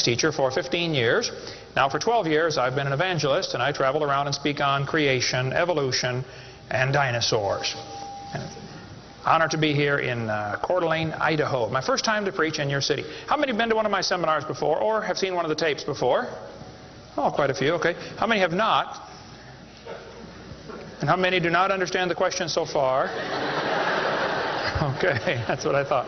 teacher for 15 years. Now for 12 years I've been an evangelist, and I travel around and speak on creation, evolution, and dinosaurs. And honor to be here in Coeur d'Alene, Idaho. My first time to preach in your city. How many have been to one of my seminars before or have seen one of the tapes before? Oh, quite a few, okay. How many have not? And how many do not understand the question so far? Okay, that's what I thought.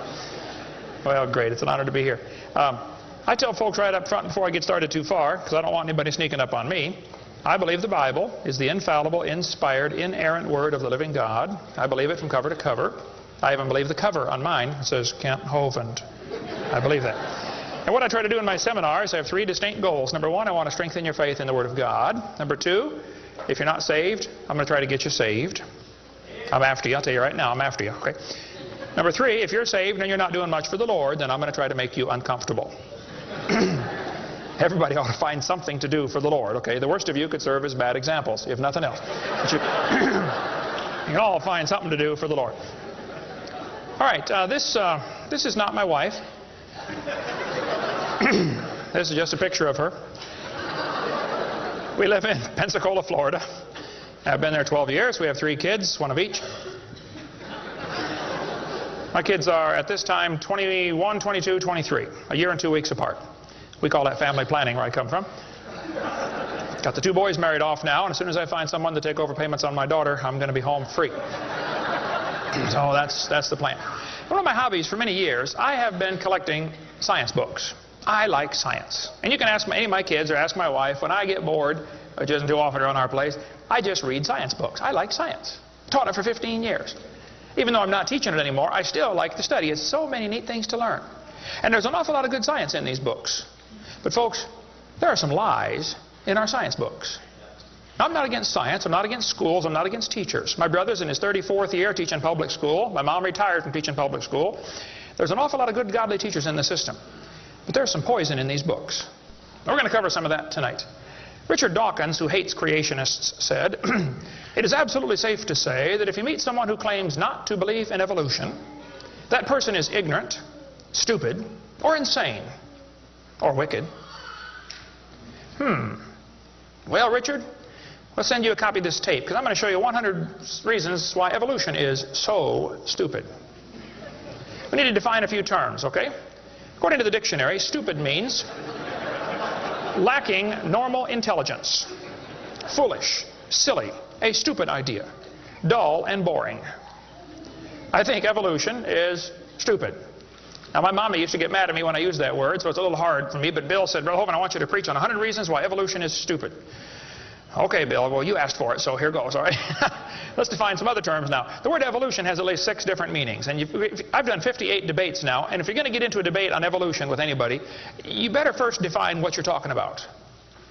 Well, great. It's an honor to be here. I tell folks right up front before I get started too far, because I don't want anybody sneaking up on me, I believe the Bible is the infallible, inspired, inerrant Word of the living God. I believe it from cover to cover. I even believe the cover on mine. It says Kent Hovind. I believe that. And what I try to do in my seminars, I have 3 distinct goals. Number 1, I want to strengthen your faith in the Word of God. Number 2, if you're not saved, I'm going to try to get you saved. I'm after you. I'll tell you right now, I'm after you. Okay. Number 3, if you're saved and you're not doing much for the Lord, then I'm going to try to make you uncomfortable. Everybody ought to find something to do for the Lord, okay? The worst of you could serve as bad examples, if nothing else. But you all find something to do for the Lord. All right, this is not my wife. This is just a picture of her. We live in Pensacola, Florida. I've been there 12 years. We have 3 kids, 1 of each. My kids are, at this time, 21, 22, 23, a year and 2 weeks apart. We call that family planning where I come from. Got the 2 boys married off now, and as soon as I find someone to take over payments on my daughter, I'm going to be home free. So that's the plan. One of my hobbies for many years, I have been collecting science books. I like science. And you can ask any of my kids or ask my wife, when I get bored, which isn't too often around our place, I just read science books. I like science. Taught it for 15 years. Even though I'm not teaching it anymore, I still like to study. It's so many neat things to learn. And there's an awful lot of good science in these books. But folks, there are some lies in our science books. Now, I'm not against science. I'm not against schools. I'm not against teachers. My brother's in his 34th year teaching public school. My mom retired from teaching public school. There's an awful lot of good, godly teachers in the system. But there's some poison in these books. We're going to cover some of that tonight. Richard Dawkins, who hates creationists, said, "It is absolutely safe to say that if you meet someone who claims not to believe in evolution, that person is ignorant, stupid, or insane, or wicked." Well, Richard, we'll send you a copy of this tape, because I'm going to show you 100 reasons why evolution is so stupid. We need to define a few terms, okay? According to the dictionary, stupid means lacking normal intelligence, foolish, silly, a stupid idea, dull and boring. I think evolution is stupid. Now, my mama used to get mad at me when I used that word, so it's a little hard for me, but Bill said, "Brother Hovind, I want you to preach on 100 reasons why evolution is stupid." Okay, Bill, well, you asked for it, so here goes, all right? Let's define some other terms now. The word evolution has at least 6 different meanings, and I've done 58 debates now, and if you're going to get into a debate on evolution with anybody, you better first define what you're talking about,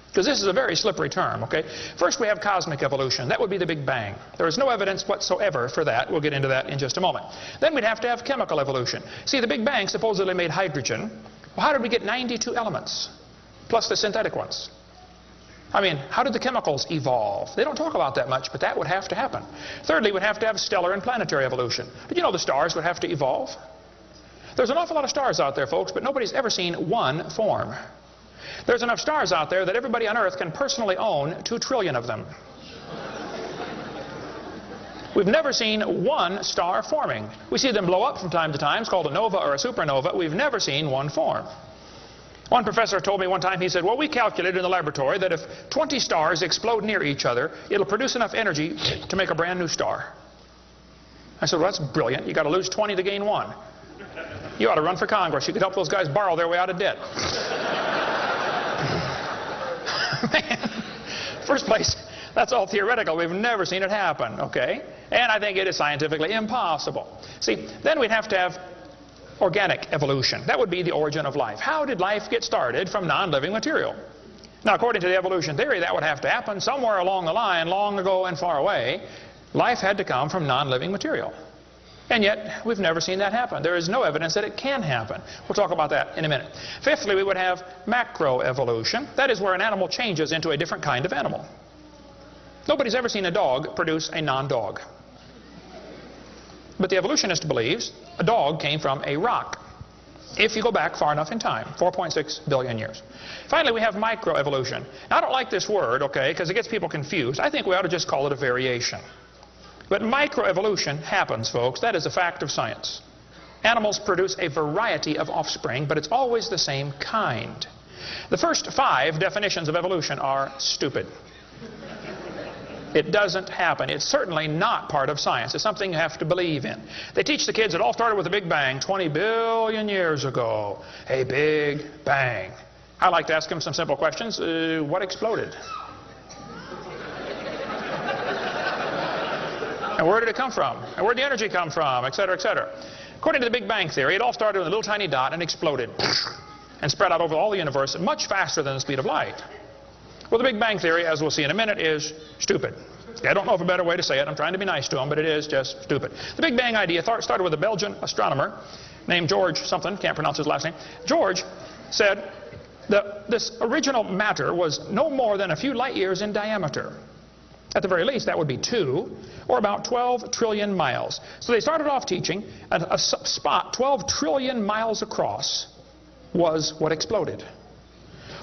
because this is a very slippery term, okay? First, we have cosmic evolution. That would be the Big Bang. There is no evidence whatsoever for that. We'll get into that in just a moment. Then we'd have to have chemical evolution. See, the Big Bang supposedly made hydrogen. Well, how did we get 92 elements, plus the synthetic ones? I mean, how did the chemicals evolve? They don't talk about that much, but that would have to happen. Thirdly, we'd have to have stellar and planetary evolution. Did you know the stars would have to evolve? There's an awful lot of stars out there, folks, but nobody's ever seen one form. There's enough stars out there that everybody on Earth can personally own 2 trillion of them. We've never seen one star forming. We see them blow up from time to time. It's called a nova or a supernova. We've never seen one form. One professor told me one time, he said, "Well, we calculated in the laboratory that if 20 stars explode near each other, it'll produce enough energy to make a brand new star." I said, "Well, that's brilliant. You got to lose 20 to gain 1. You ought to run for Congress. You could help those guys borrow their way out of debt." Man, first place, that's all theoretical. We've never seen it happen, okay? And I think it is scientifically impossible. See, then we'd have to have organic evolution. That would be the origin of life. How did life get started from non-living material? Now, according to the evolution theory, that would have to happen somewhere along the line, long ago and far away. Life had to come from non-living material. And yet, we've never seen that happen. There is no evidence that it can happen. We'll talk about that in a minute. Fifthly, we would have macroevolution. That is where an animal changes into a different kind of animal. Nobody's ever seen a dog produce a non-dog. But the evolutionist believes a dog came from a rock. if you go back far enough in time, 4.6 billion years. Finally, we have microevolution. Now, I don't like this word, okay, because it gets people confused. I think we ought to just call it a variation. But microevolution happens, folks. That is a fact of science. Animals produce a variety of offspring, but it's always the same kind. The first 5 definitions of evolution are stupid. It doesn't happen. It's certainly not part of science. It's something you have to believe in. They teach the kids it all started with a big bang 20 billion years ago. A big bang. I like to ask them some simple questions. What exploded? And where did it come from? And where did the energy come from? Et cetera, et cetera. According to the Big Bang Theory, it all started with a little tiny dot and exploded and spread out over all the universe much faster than the speed of light. Well, the Big Bang Theory, as we'll see in a minute, is stupid. I don't know of a better way to say it. I'm trying to be nice to them, but it is just stupid. The Big Bang idea started with a Belgian astronomer named George something, can't pronounce his last name. George said that this original matter was no more than a few light years in diameter. At the very least, that would be 2, or about 12 trillion miles. So they started off teaching a spot 12 trillion miles across was what exploded.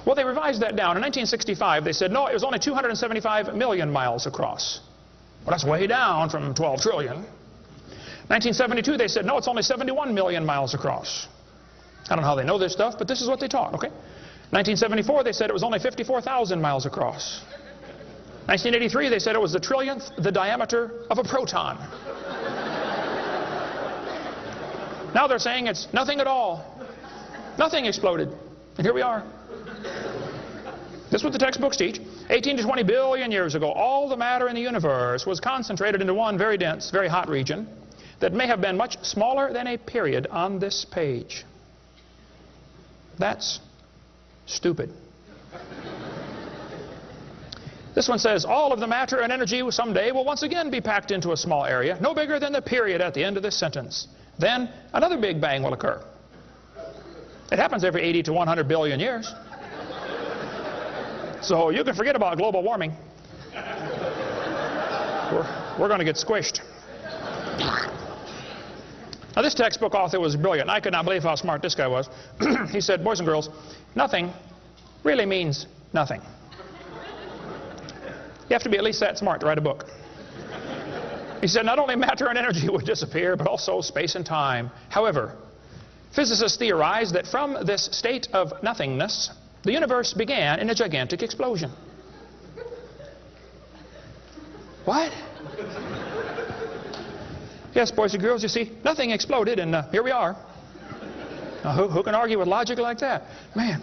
Well, they revised that down. In 1965, they said, no, it was only 275 million miles across. Well, that's way down from 12 trillion. 1972, they said, no, it's only 71 million miles across. I don't know how they know this stuff, but this is what they taught, okay? 1974, they said it was only 54,000 miles across. 1983, they said it was the trillionth the diameter of a proton. Now they're saying it's nothing at all. Nothing exploded. And here we are. This is what the textbooks teach. 18 to 20 billion years ago, all the matter in the universe was concentrated into one very dense, very hot region that may have been much smaller than a period on this page. That's stupid. This one says, all of the matter and energy someday will once again be packed into a small area, no bigger than the period at the end of this sentence. Then another Big Bang will occur. It happens every 80 to 100 billion years. So you can forget about global warming. We're going to get squished. Now, this textbook author was brilliant. I could not believe how smart this guy was. He said, boys and girls, nothing really means nothing. You have to be at least that smart to write a book. He said not only matter and energy would disappear, but also space and time. However, physicists theorize that from this state of nothingness, the universe began in a gigantic explosion. What? Yes, boys and girls, you see, nothing exploded, and here we are. Now, who can argue with logic like that? Man,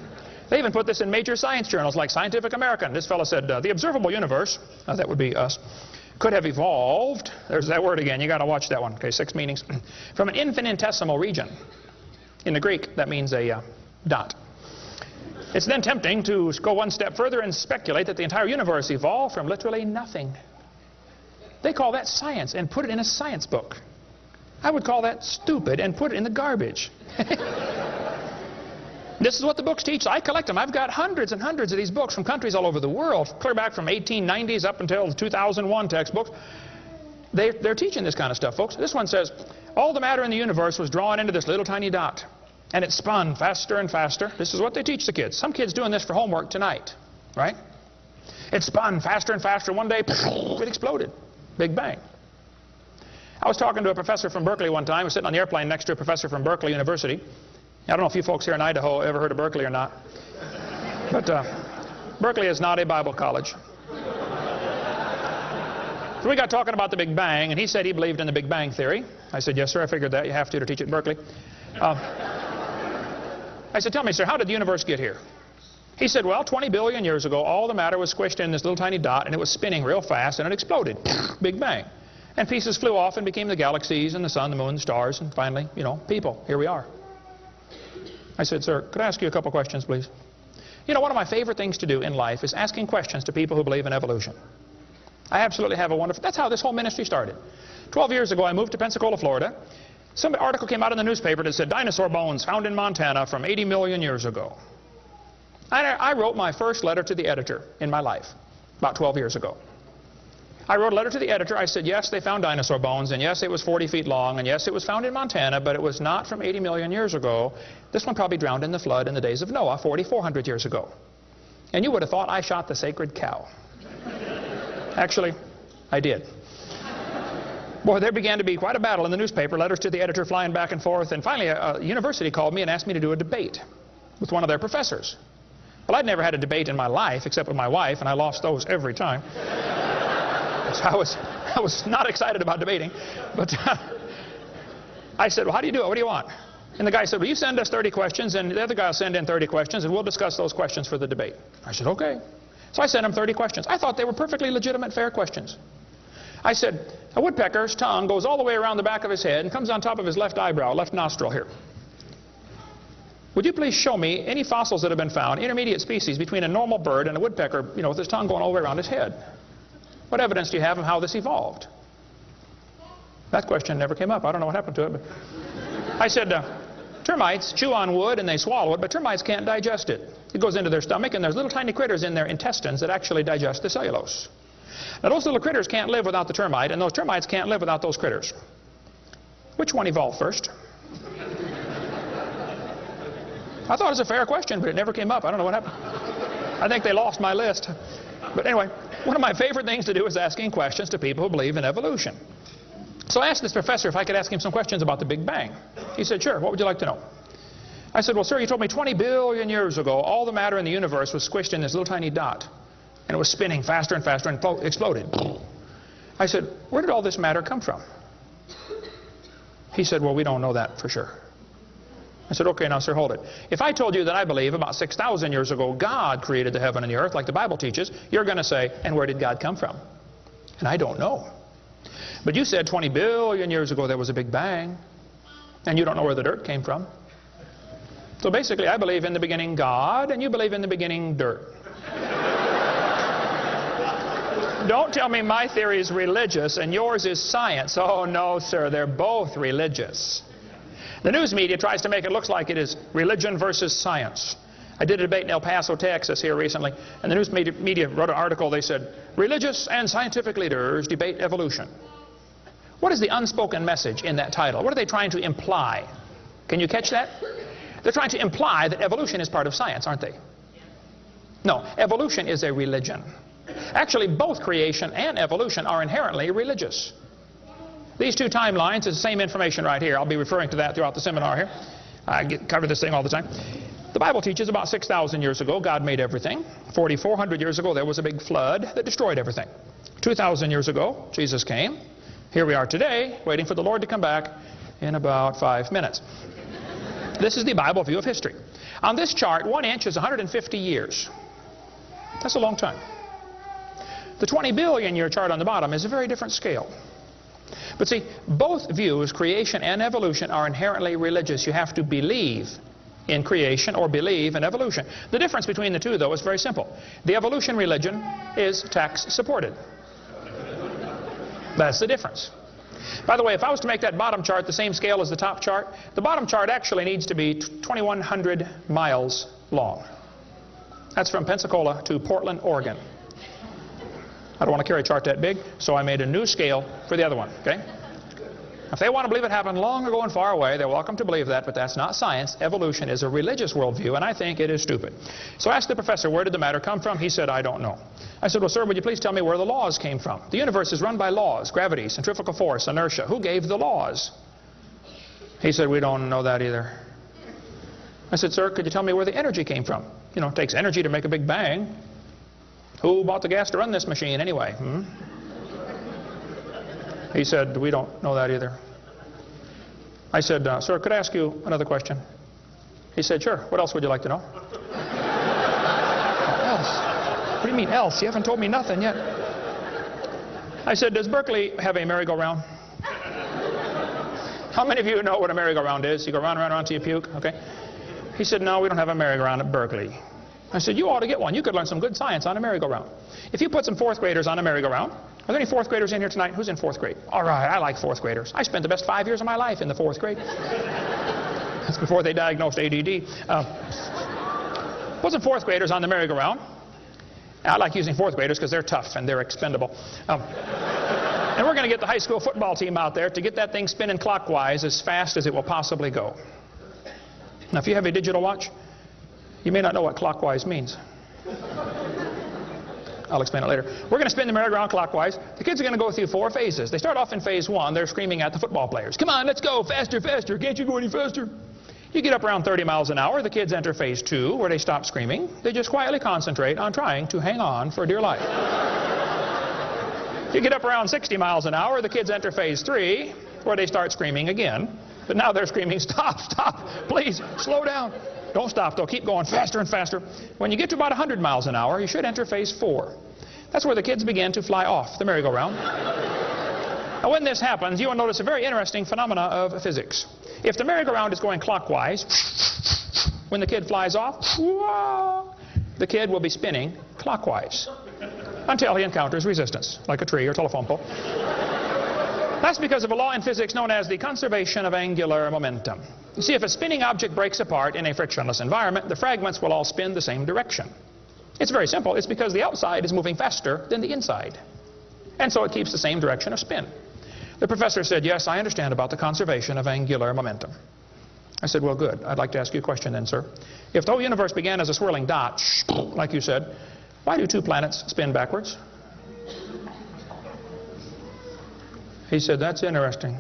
they even put this in major science journals like Scientific American. This fellow said, the observable universe, that would be us, could have evolved, there's that word again, you got to watch that one, okay, 6 meanings, from an infinitesimal region. In the Greek, that means a dot. It's then tempting to go one step further and speculate that the entire universe evolved from literally nothing. They call that science and put it in a science book. I would call that stupid and put it in the garbage. This is what the books teach. I collect them. I've got hundreds and hundreds of these books from countries all over the world, clear back from 1890s up until the 2001 textbooks. They're teaching this kind of stuff, folks. This one says, all the matter in the universe was drawn into this little tiny dot, and it spun faster and faster. This is what they teach the kids. Some kids doing this for homework tonight, right? It spun faster and faster. One day, it exploded. Big Bang. I was talking to a professor from Berkeley one time. I was sitting on the airplane next to a professor from Berkeley University. I don't know if you folks here in Idaho ever heard of Berkeley or not. But Berkeley is not a Bible college. So we got talking about the Big Bang, and he said he believed in the Big Bang Theory. I said, yes, sir, I figured that. You have to teach it at Berkeley. I said, tell me, sir, how did the universe get here? He said, well, 20 billion years ago, all the matter was squished in this little tiny dot, and it was spinning real fast, and it exploded. Big Bang. And pieces flew off and became the galaxies and the sun, the moon, the stars, and finally, you know, people. Here we are. I said, sir, could I ask you a couple questions, please? You know, one of my favorite things to do in life is asking questions to people who believe in evolution. I absolutely have a wonderful... That's how this whole ministry started. 12 years ago, I moved to Pensacola, Florida. Some article came out in the newspaper that said, dinosaur bones found in Montana from 80 million years ago. I wrote my first letter to the editor in my life, about 12 years ago. I wrote a letter to the editor. I said, yes, they found dinosaur bones, and yes, it was 40 feet long, and yes, it was found in Montana, but it was not from 80 million years ago. This one probably drowned in the flood in the days of Noah, 4,400 years ago. And you would have thought I shot the sacred cow. Actually, I did. Boy, there began to be quite a battle in the newspaper, letters to the editor flying back and forth, and finally a university called me and asked me to do a debate with one of their professors. Well, I'd never had a debate in my life except with my wife, and I lost those every time. So I was not excited about debating, but I said, well, how do you do it? What do you want? And the guy said, well, you send us 30 questions, and the other guy will send in 30 questions, and we'll discuss those questions for the debate. I said, okay. So I sent him 30 questions. I thought they were perfectly legitimate, fair questions. I said, a woodpecker's tongue goes all the way around the back of his head and comes on top of his left eyebrow, left nostril here. Would you please show me any fossils that have been found, intermediate species between a normal bird and a woodpecker, with his tongue going all the way around his head? What evidence do you have of how this evolved? That question never came up. I don't know what happened to it. But I said, termites chew on wood and they swallow it, but termites can't digest it. It goes into their stomach, and there's little tiny critters in their intestines that actually digest the cellulose. Now, those little critters can't live without the termite, and those termites can't live without those critters. Which one evolved first? I thought it was a fair question, but it never came up. I don't know what happened. I think they lost my list. But anyway, one of my favorite things to do is asking questions to people who believe in evolution. So I asked this professor if I could ask him some questions about the Big Bang. He said, sure, what would you like to know? I said, well, sir, you told me 20 billion years ago all the matter in the universe was squished in this little tiny dot. And it was spinning faster and faster and exploded. I said, where did all this matter come from? He said, well, we don't know that for sure. I said, okay, now, sir, hold it. If I told you that I believe about 6,000 years ago God created the heaven and the earth like the Bible teaches, you're going to say, and where did God come from? And I don't know. But you said 20 billion years ago there was a Big Bang, and you don't know where the dirt came from. So basically, I believe in the beginning God, and you believe in the beginning dirt. Don't tell me my theory is religious and yours is science. Oh, no, sir, they're both religious. The news media tries to make it look like it is religion versus science. I did a debate in El Paso, Texas here recently, and the news media wrote an article. They said, religious and scientific leaders debate evolution. What is the unspoken message in that title? What are they trying to imply? Can you catch that? They're trying to imply that evolution is part of science, aren't they? No, evolution is a religion. Actually, both creation and evolution are inherently religious. These two timelines is the same information right here. I'll be referring to that throughout the seminar here. I cover this thing all the time. The Bible teaches about 6,000 years ago God made everything. 4,400 years ago there was a big flood that destroyed everything. 2,000 years ago Jesus came. Here we are today waiting for the Lord to come back in about 5 minutes. This is the Bible view of history. On this chart, 1 inch is 150 years. That's a long time. The 20 billion year chart on the bottom is a very different scale. But see, both views, creation and evolution, are inherently religious. You have to believe in creation or believe in evolution. The difference between the two, though, is very simple. The evolution religion is tax supported. That's the difference. By the way, if I was to make that bottom chart the same scale as the top chart, the bottom chart actually needs to be 2,100 miles long. That's from Pensacola to Portland, Oregon. I don't want to carry a chart that big, so I made a new scale for the other one, okay? If they want to believe it happened long ago and far away, they're welcome to believe that, but that's not science. Evolution is a religious worldview, and I think it is stupid. So I asked the professor, where did the matter come from? He said, I don't know. I said, well, sir, would you please tell me where the laws came from? The universe is run by laws, gravity, centrifugal force, inertia. Who gave the laws? He said, we don't know that either. I said, sir, could you tell me where the energy came from? You know, it takes energy to make a big bang. Who bought the gas to run this machine anyway? He said, we don't know that either. I said, sir, could I ask you another question? He said, sure. What else would you like to know? Else? What do you mean else? You haven't told me nothing yet. I said, does Berkeley have a merry-go-round? How many of you know what a merry-go-round is? You go round and round, round till you puke, okay? He said, no, we don't have a merry-go-round at Berkeley. I said, you ought to get one. You could learn some good science on a merry-go-round. If you put some fourth graders on a merry-go-round, are there any fourth graders in here tonight? Who's in fourth grade? All right, I like fourth graders. I spent the best 5 years of my life in the fourth grade. That's before they diagnosed ADD. Put some fourth graders on the merry-go-round, I like using fourth graders because they're tough and they're expendable. And we're going to get the high school football team out there to get that thing spinning clockwise as fast as it will possibly go. Now, if you have a digital watch, you may not know what clockwise means. I'll explain it later. We're going to spin the merry-go-round clockwise. The kids are going to go through 4 phases. They start off in phase 1. They're screaming at the football players. Come on, let's go, faster, faster. Can't you go any faster? You get up around 30 miles an hour. The kids enter phase 2, where they stop screaming. They just quietly concentrate on trying to hang on for dear life. You get up around 60 miles an hour. The kids enter phase 3, where they start screaming again. But now they're screaming, stop, stop, please, slow down. Don't stop, though. Keep going faster and faster. When you get to about 100 miles an hour, you should enter phase 4. That's where the kids begin to fly off the merry-go-round. Now, when this happens, you will notice a very interesting phenomena of physics. If the merry-go-round is going clockwise, when the kid flies off, the kid will be spinning clockwise until he encounters resistance, like a tree or telephone pole. That's because of a law in physics known as the conservation of angular momentum. You see, if a spinning object breaks apart in a frictionless environment, the fragments will all spin the same direction. It's very simple. It's because the outside is moving faster than the inside. And so it keeps the same direction of spin. The professor said, yes, I understand about the conservation of angular momentum. I said, well, good. I'd like to ask you a question then, sir. If the whole universe began as a swirling dot, like you said, why do 2 planets spin backwards? He said, that's interesting.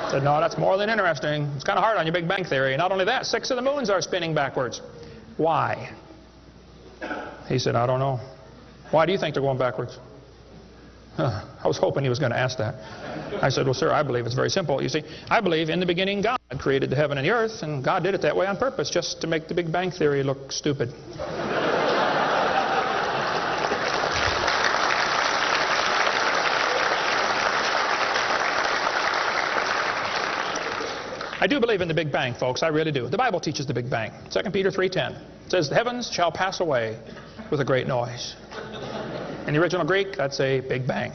I said, no, that's more than interesting. It's kind of hard on your Big Bang Theory. Not only that, 6 of the moons are spinning backwards. Why? He said, I don't know. Why do you think they're going backwards? I was hoping he was going to ask that. I said, well, sir, I believe it's very simple. You see, I believe in the beginning God created the heaven and the earth, and God did it that way on purpose, just to make the Big Bang Theory look stupid. I do believe in the Big Bang, folks. I really do. The Bible teaches the Big Bang. 2 Peter 3:10. It says, the heavens shall pass away with a great noise. In the original Greek, that's a Big Bang.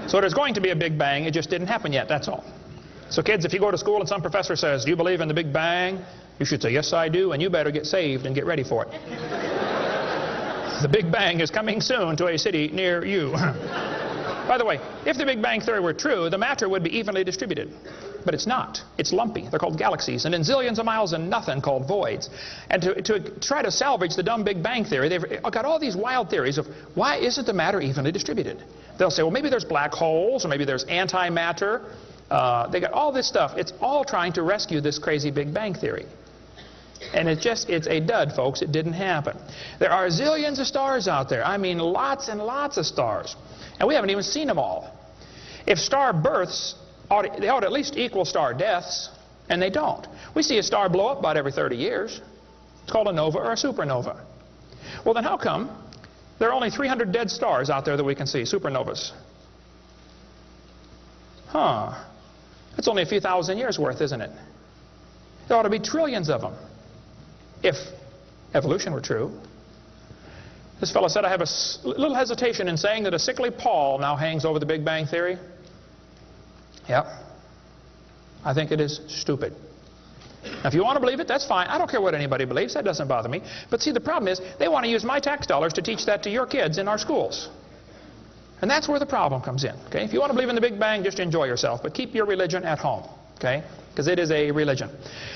So there's going to be a Big Bang. It just didn't happen yet, that's all. So kids, if you go to school and some professor says, do you believe in the Big Bang? You should say, yes, I do, and you better get saved and get ready for it. The Big Bang is coming soon to a city near you. By the way, if the Big Bang Theory were true, the matter would be evenly distributed. But it's not. It's lumpy. They're called galaxies. And in zillions of miles and nothing called voids. And to try to salvage the dumb Big Bang Theory, they've got all these wild theories of why isn't the matter evenly distributed? They'll say, well, maybe there's black holes, or maybe there's antimatter. They got all this stuff. It's all trying to rescue this crazy Big Bang Theory. And it's a dud, folks. It didn't happen. There are zillions of stars out there. I mean, lots and lots of stars. And we haven't even seen them all. If star births, they ought to at least equal star deaths, and they don't. We see a star blow up about every 30 years. It's called a nova or a supernova. Well, then how come there are only 300 dead stars out there that we can see, supernovas? That's only a few thousand years worth, isn't it? There ought to be trillions of them, if evolution were true. This fellow said, I have a little hesitation in saying that a sickly pall now hangs over the Big Bang Theory. Yep. I think it is stupid. Now, if you want to believe it, that's fine. I don't care what anybody believes. That doesn't bother me. But see, the problem is they want to use my tax dollars to teach that to your kids in our schools. And that's where the problem comes in. Okay? If you want to believe in the Big Bang, just enjoy yourself. But keep your religion at home. Okay? Because it is a religion.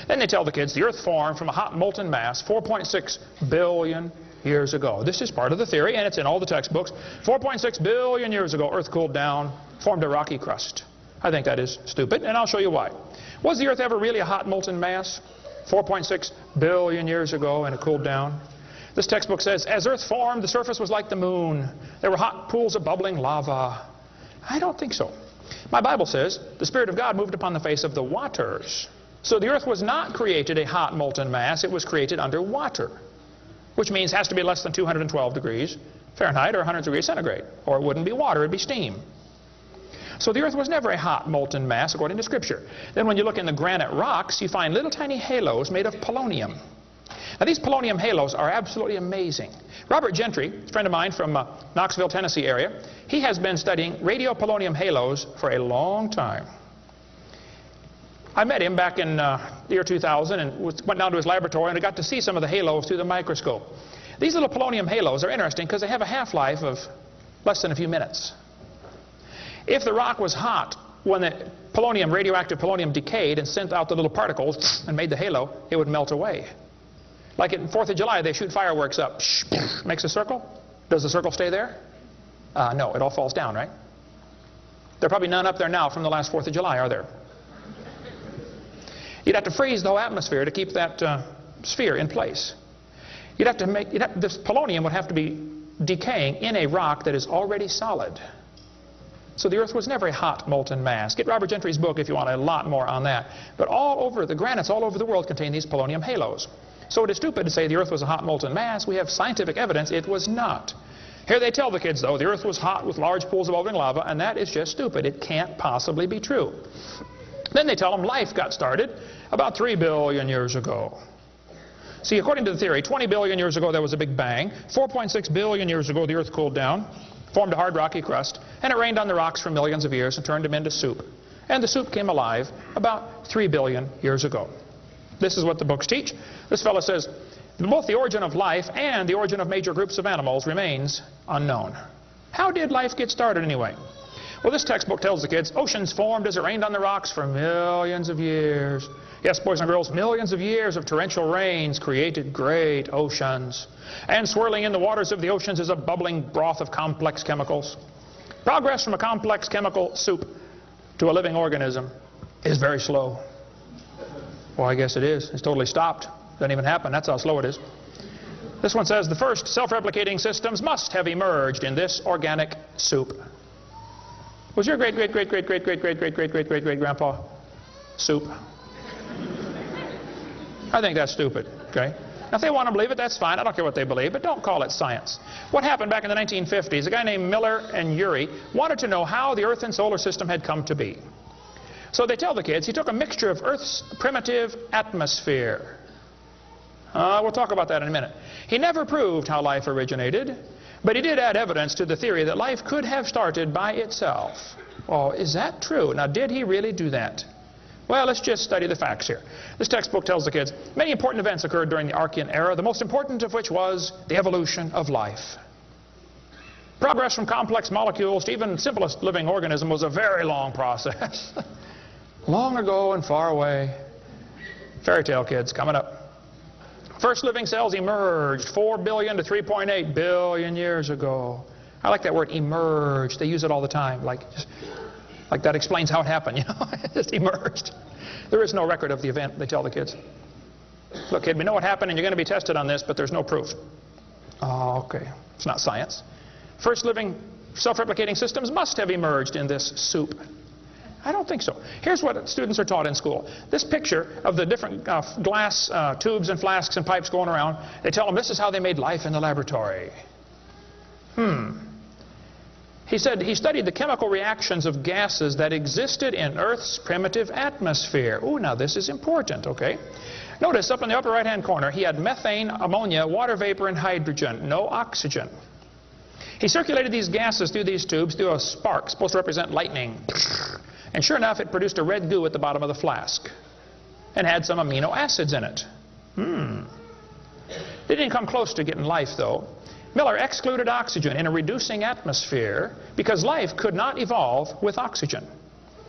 Then they tell the kids the earth formed from a hot molten mass 4.6 billion years ago. This is part of the theory, and it's in all the textbooks. 4.6 billion years ago, earth cooled down, formed a rocky crust. I think that is stupid, and I'll show you why. Was the earth ever really a hot molten mass 4.6 billion years ago, and it cooled down? This textbook says, as earth formed, the surface was like the moon. There were hot pools of bubbling lava. I don't think so. My Bible says the Spirit of God moved upon the face of the waters. So the earth was not created a hot molten mass. It was created under water, which means it has to be less than 212 degrees Fahrenheit or 100 degrees centigrade, or it wouldn't be water, it'd be steam. So the earth was never a hot molten mass according to Scripture. Then when you look in the granite rocks, you find little tiny halos made of polonium. Now these polonium halos are absolutely amazing. Robert Gentry, a friend of mine from Knoxville, Tennessee area, he has been studying radiopolonium halos for a long time. I met him back in the year 2000 and went down to his laboratory, and I got to see some of the halos through the microscope. These little polonium halos are interesting because they have a half-life of less than a few minutes. If the rock was hot, when the polonium, radioactive polonium, decayed and sent out the little particles and made the halo, it would melt away. Like at 4th of July, they shoot fireworks up. Makes a circle. Does the circle stay there? No, it all falls down, right? There are probably none up there now from the last 4th of July, are there? You'd have to freeze the whole atmosphere to keep that sphere in place. This polonium would have to be decaying in a rock that is already solid. So the Earth was never a hot, molten mass. Get Robert Gentry's book if you want a lot more on that. But all over, the granites all over the world contain these polonium halos. So it is stupid to say the Earth was a hot, molten mass. We have scientific evidence it was not. Here they tell the kids, though, the Earth was hot with large pools of bubbling lava, and that is just stupid. It can't possibly be true. Then they tell them life got started about 3 billion years ago. See, according to the theory, 20 billion years ago there was a big bang. 4.6 billion years ago the Earth cooled down, formed a hard rocky crust, and it rained on the rocks for millions of years and turned them into soup. And the soup came alive about 3 billion years ago. This is what the books teach. This fellow says, both the origin of life and the origin of major groups of animals remains unknown. How did life get started anyway? Well, this textbook tells the kids, oceans formed as it rained on the rocks for millions of years. Yes, boys and girls, millions of years of torrential rains created great oceans. And swirling in the waters of the oceans is a bubbling broth of complex chemicals. Progress from a complex chemical soup to a living organism is very slow. Well, I guess it is. It's totally stopped. Doesn't even happen. That's how slow it is. This one says the first self-replicating systems must have emerged in this organic soup. Was your great-great-great-great-great-great-great-great-great-great-great-grandpa soup? I think that's stupid, okay? Now, if they want to believe it, that's fine. I don't care what they believe, but don't call it science. What happened back in the 1950s, a guy named Miller and Urey wanted to know how the Earth and solar system had come to be. So they tell the kids he took a mixture of Earth's primitive atmosphere. We'll talk about that in a minute. He never proved how life originated, but he did add evidence to the theory that life could have started by itself. Oh, is that true? Now, did he really do that? Well, let's just study the facts here. This textbook tells the kids many important events occurred during the Archean era, the most important of which was the evolution of life. Progress from complex molecules to even simplest living organism was a very long process. Long ago and far away. Fairy tale kids coming up. First living cells emerged 4 billion to 3.8 billion years ago. I like that word, emerged. They use it all the time. Like that explains how it happened, you know. It just emerged. There is no record of the event, they tell the kids. Look, kid, we know what happened and you're going to be tested on this, but there's no proof. Oh, okay. It's not science. First living self-replicating systems must have emerged in this soup. I don't think so. Here's what students are taught in school. This picture of the different glass tubes and flasks and pipes going around, they tell them this is how they made life in the laboratory. He said he studied the chemical reactions of gases that existed in Earth's primitive atmosphere. Ooh, now this is important, okay? Notice up in the upper right-hand corner, he had methane, ammonia, water vapor, and hydrogen, no oxygen. He circulated these gases through these tubes through a spark, supposed to represent lightning. And sure enough, it produced a red goo at the bottom of the flask and had some amino acids in it. They didn't come close to getting life, though. Miller excluded oxygen in a reducing atmosphere because life could not evolve with oxygen.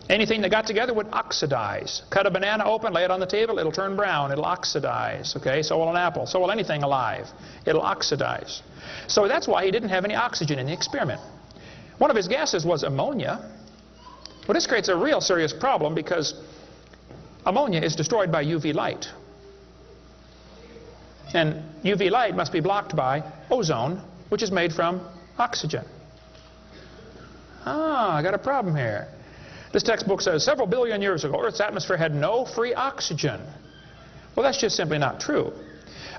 Anything that got together would oxidize. Cut a banana open, lay it on the table, it'll turn brown, it'll oxidize. Okay, so will an apple, so will anything alive. It'll oxidize. So that's why he didn't have any oxygen in the experiment. One of his gases was ammonia. Well, this creates a real serious problem because ammonia is destroyed by UV light. And UV light must be blocked by ozone, which is made from oxygen. I got a problem here. This textbook says several billion years ago, Earth's atmosphere had no free oxygen. Well, that's just simply not true.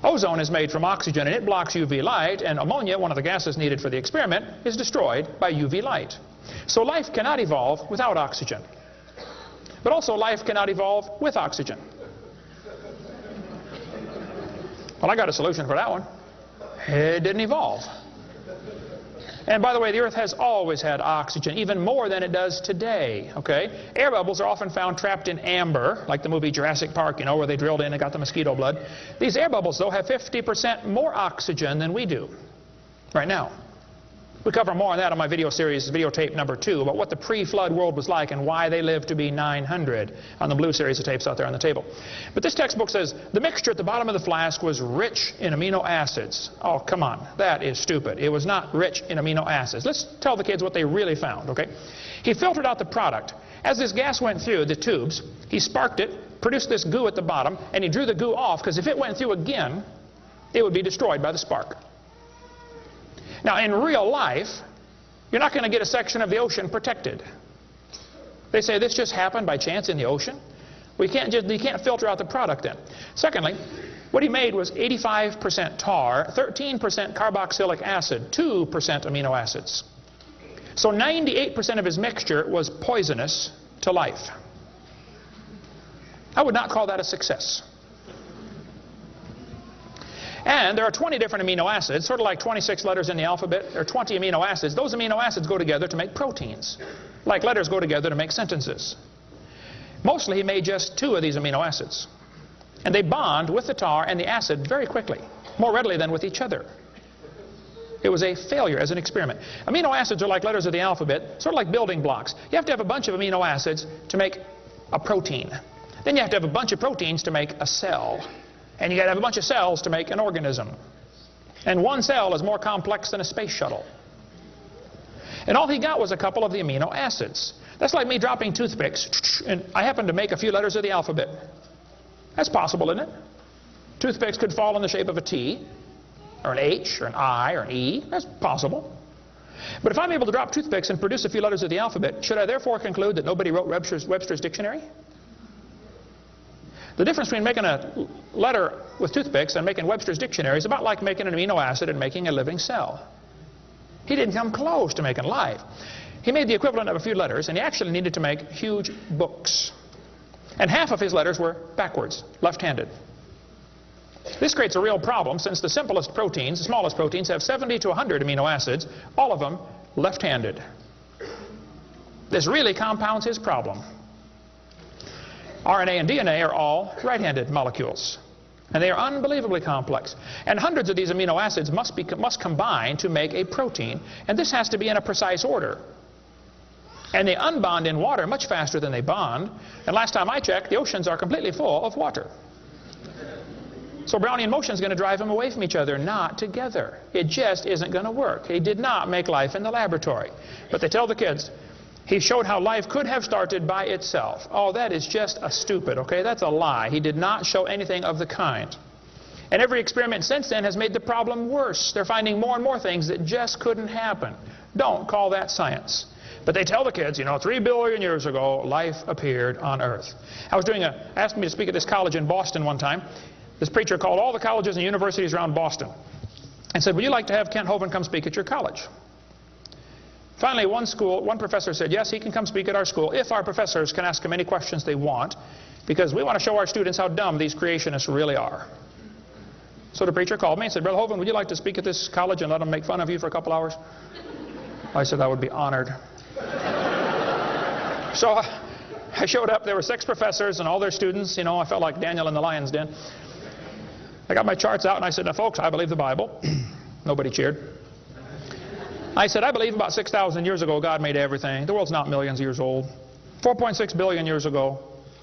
Ozone is made from oxygen and it blocks UV light, and ammonia, one of the gases needed for the experiment, is destroyed by UV light. So life cannot evolve without oxygen. But also life cannot evolve with oxygen. Well, I got a solution for that one. It didn't evolve. And by the way, the Earth has always had oxygen, even more than it does today, okay? Air bubbles are often found trapped in amber, like the movie Jurassic Park, you know, where they drilled in and got the mosquito blood. These air bubbles, though, have 50% more oxygen than we do right now. We cover more on that on my video series, videotape number 2, about what the pre-flood world was like and why they lived to be 900 on the blue series of tapes out there on the table. But this textbook says the mixture at the bottom of the flask was rich in amino acids. Oh, come on. That is stupid. It was not rich in amino acids. Let's tell the kids what they really found, okay? He filtered out the product. As this gas went through the tubes, he sparked it, produced this goo at the bottom, and he drew the goo off because if it went through again, it would be destroyed by the spark. Now, in real life, you're not going to get a section of the ocean protected. They say this just happened by chance in the ocean. You can't filter out the product then. Secondly, what he made was 85% tar, 13% carboxylic acid, 2% amino acids. So 98% of his mixture was poisonous to life. I would not call that a success. And there are 20 different amino acids, sort of like 26 letters in the alphabet. There are 20 amino acids. Those amino acids go together to make proteins, like letters go together to make sentences. Mostly he made just 2 of these amino acids. And they bond with the tar and the acid very quickly, more readily than with each other. It was a failure as an experiment. Amino acids are like letters of the alphabet, sort of like building blocks. You have to have a bunch of amino acids to make a protein. Then you have to have a bunch of proteins to make a cell. And you got to have a bunch of cells to make an organism. And one cell is more complex than a space shuttle. And all he got was a couple of the amino acids. That's like me dropping toothpicks, and I happen to make a few letters of the alphabet. That's possible, isn't it? Toothpicks could fall in the shape of a T, or an H, or an I, or an E. That's possible. But if I'm able to drop toothpicks and produce a few letters of the alphabet, should I therefore conclude that nobody wrote Webster's dictionary? The difference between making a letter with toothpicks and making Webster's dictionary is about like making an amino acid and making a living cell. He didn't come close to making life. He made the equivalent of a few letters, and he actually needed to make huge books. And half of his letters were backwards, left-handed. This creates a real problem since the simplest proteins, the smallest proteins, have 70 to 100 amino acids, all of them left-handed. This really compounds his problem. RNA and DNA are all right-handed molecules. And they are unbelievably complex. And hundreds of these amino acids must combine to make a protein. And this has to be in a precise order. And they unbond in water much faster than they bond. And last time I checked, the oceans are completely full of water. So Brownian motion is going to drive them away from each other, not together. It just isn't going to work. He did not make life in the laboratory. But they tell the kids, he showed how life could have started by itself. Oh, that is just a stupid, okay? That's a lie. He did not show anything of the kind. And every experiment since then has made the problem worse. They're finding more and more things that just couldn't happen. Don't call that science. But they tell the kids, you know, 3 billion years ago, life appeared on Earth. Asked me to speak at this college in Boston one time. This preacher called all the colleges and universities around Boston and said, would you like to have Kent Hovind come speak at your college? Finally, one professor said, yes, he can come speak at our school if our professors can ask him any questions they want, because we want to show our students how dumb these creationists really are. So the preacher called me and said, Brother Hovind, would you like to speak at this college and let them make fun of you for a couple hours? I said I would be honored. So I showed up. There were 6 professors and all their students. You know, I felt like Daniel in the lion's den. I got my charts out and I said, now folks, I believe the Bible. Nobody cheered. I said, I believe about 6,000 years ago God made everything. The world's not millions of years old. 4.6 billion years ago,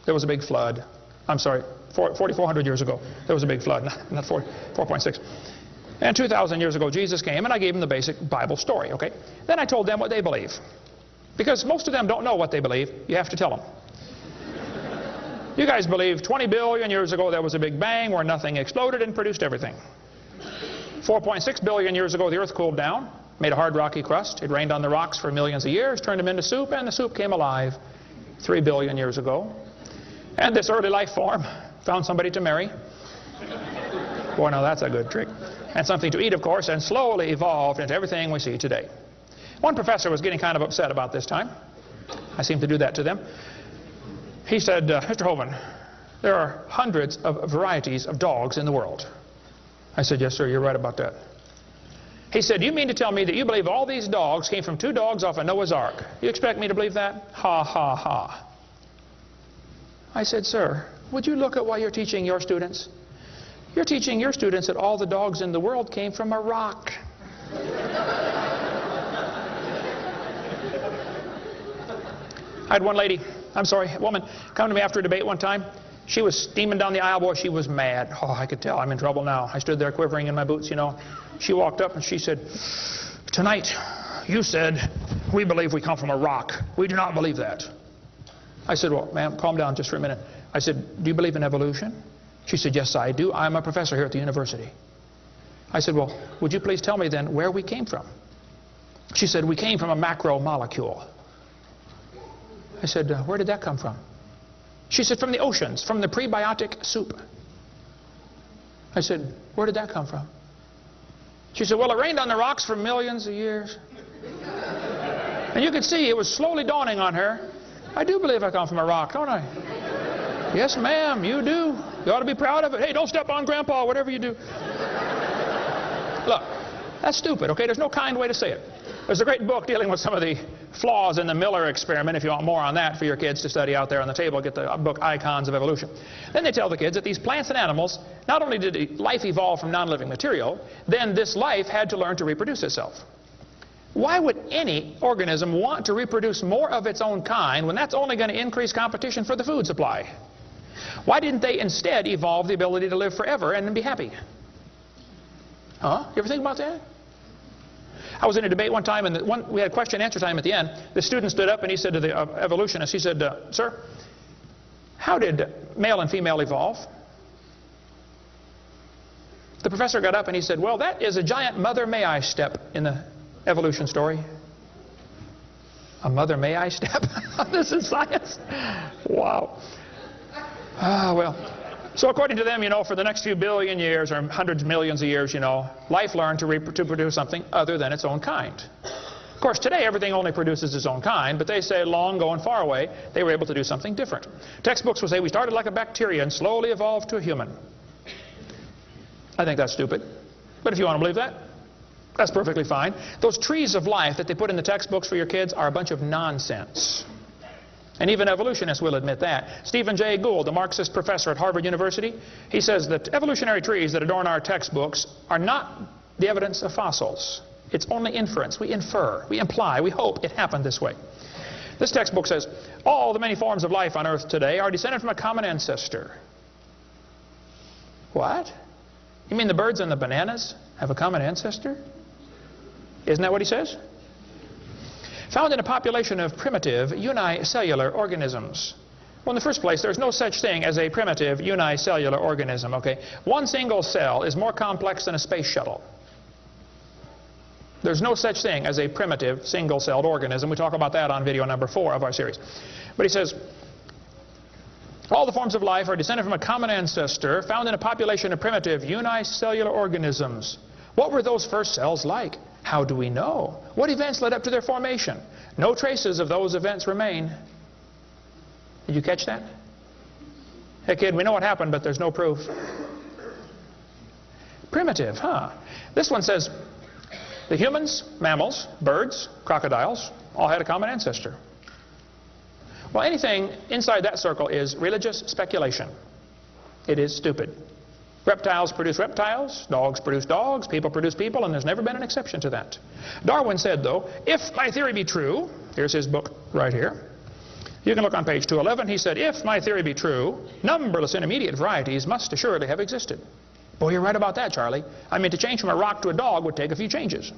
there was a big flood. I'm sorry, 4,400 years ago, there was a big flood. Not 4.6. And 2,000 years ago, Jesus came, and I gave them the basic Bible story, okay? Then I told them what they believe. Because most of them don't know what they believe. You have to tell them. You guys believe 20 billion years ago there was a big bang where nothing exploded and produced everything. 4.6 billion years ago the earth cooled down, made a hard rocky crust. It rained on the rocks for millions of years, turned them into soup, and the soup came alive 3 billion years ago. And this early life form found somebody to marry. Boy, now that's a good trick. And something to eat, of course, and slowly evolved into everything we see today. One professor was getting kind of upset about this time. I seem to do that to them. He said, Mr. Hovind, there are hundreds of varieties of dogs in the world. I said, yes, sir, you're right about that. He said, "You mean to tell me that you believe all these dogs came from 2 dogs off of Noah's Ark? You expect me to believe that?" Ha, ha, ha. I said, "Sir, would you look at what you're teaching your students? You're teaching your students that all the dogs in the world came from a rock." I had one lady, a woman, come to me after a debate one time. She was steaming down the aisle. Boy, she was mad. Oh, I could tell I'm in trouble now. I stood there quivering in my boots, you know. She walked up and she said, "Tonight, you said, we believe we come from a rock. We do not believe that." I said, "Well, ma'am, calm down just for a minute." I said, "Do you believe in evolution?" She said, "Yes, I do. I'm a professor here at the university." I said, "Well, would you please tell me then where we came from?" She said, "We came from a macromolecule." I said, "Where did that come from?" She said, "From the oceans, from the prebiotic soup." I said, "Where did that come from?" She said, "Well, it rained on the rocks for millions of years." And you could see it was slowly dawning on her. I do believe I come from a rock, don't I? "Yes, ma'am, you do. You ought to be proud of it. Hey, don't step on Grandpa, whatever you do." Look, that's stupid, okay? There's no kind way to say it. There's a great book dealing with some of the flaws in the Miller experiment. If you want more on that for your kids to study out there on the table, get the book Icons of Evolution. Then they tell the kids that these plants and animals, not only did life evolve from non-living material, then this life had to learn to reproduce itself. Why would any organism want to reproduce more of its own kind when that's only going to increase competition for the food supply? Why didn't they instead evolve the ability to live forever and be happy? Huh? You ever think about that? I was in a debate one time, and we had question and answer time at the end. The student stood up and he said to the evolutionist, he said, "Sir, how did male and female evolve?" The professor got up and he said, "Well, that is a giant mother may I step in the evolution story." A mother may I step? This is science. Wow. Well. So according to them, you know, for the next few billion years or hundreds of millions of years, you know, life learned to produce something other than its own kind. Of course, today everything only produces its own kind, but they say long ago and far away, they were able to do something different. Textbooks will say we started like a bacteria and slowly evolved to a human. I think that's stupid. But if you want to believe that, that's perfectly fine. Those trees of life that they put in the textbooks for your kids are a bunch of nonsense. And even evolutionists will admit that. Stephen Jay Gould, the Marxist professor at Harvard University, he says that evolutionary trees that adorn our textbooks are not the evidence of fossils. It's only inference. We infer, we imply, we hope it happened this way. This textbook says, all the many forms of life on Earth today are descended from a common ancestor. What? You mean the birds and the bananas have a common ancestor? Isn't that what he says? Found in a population of primitive unicellular organisms. Well, in the first place, there's no such thing as a primitive unicellular organism, okay? One single cell is more complex than a space shuttle. There's no such thing as a primitive single-celled organism. We talk about that on video number 4 of our series. But he says, all the forms of life are descended from a common ancestor found in a population of primitive unicellular organisms. What were those first cells like? How do we know? What events led up to their formation? No traces of those events remain. Did you catch that? Hey kid, we know what happened, but there's no proof. Primitive, huh? This one says the humans, mammals, birds, crocodiles all had a common ancestor. Well, anything inside that circle is religious speculation. It is stupid. Reptiles produce reptiles, dogs produce dogs, people produce people, and there's never been an exception to that. Darwin said, though, if my theory be true, here's his book right here. You can look on page 211. He said, if my theory be true, numberless intermediate varieties must assuredly have existed. Boy, you're right about that, Charlie. I mean, to change from a rock to a dog would take a few changes.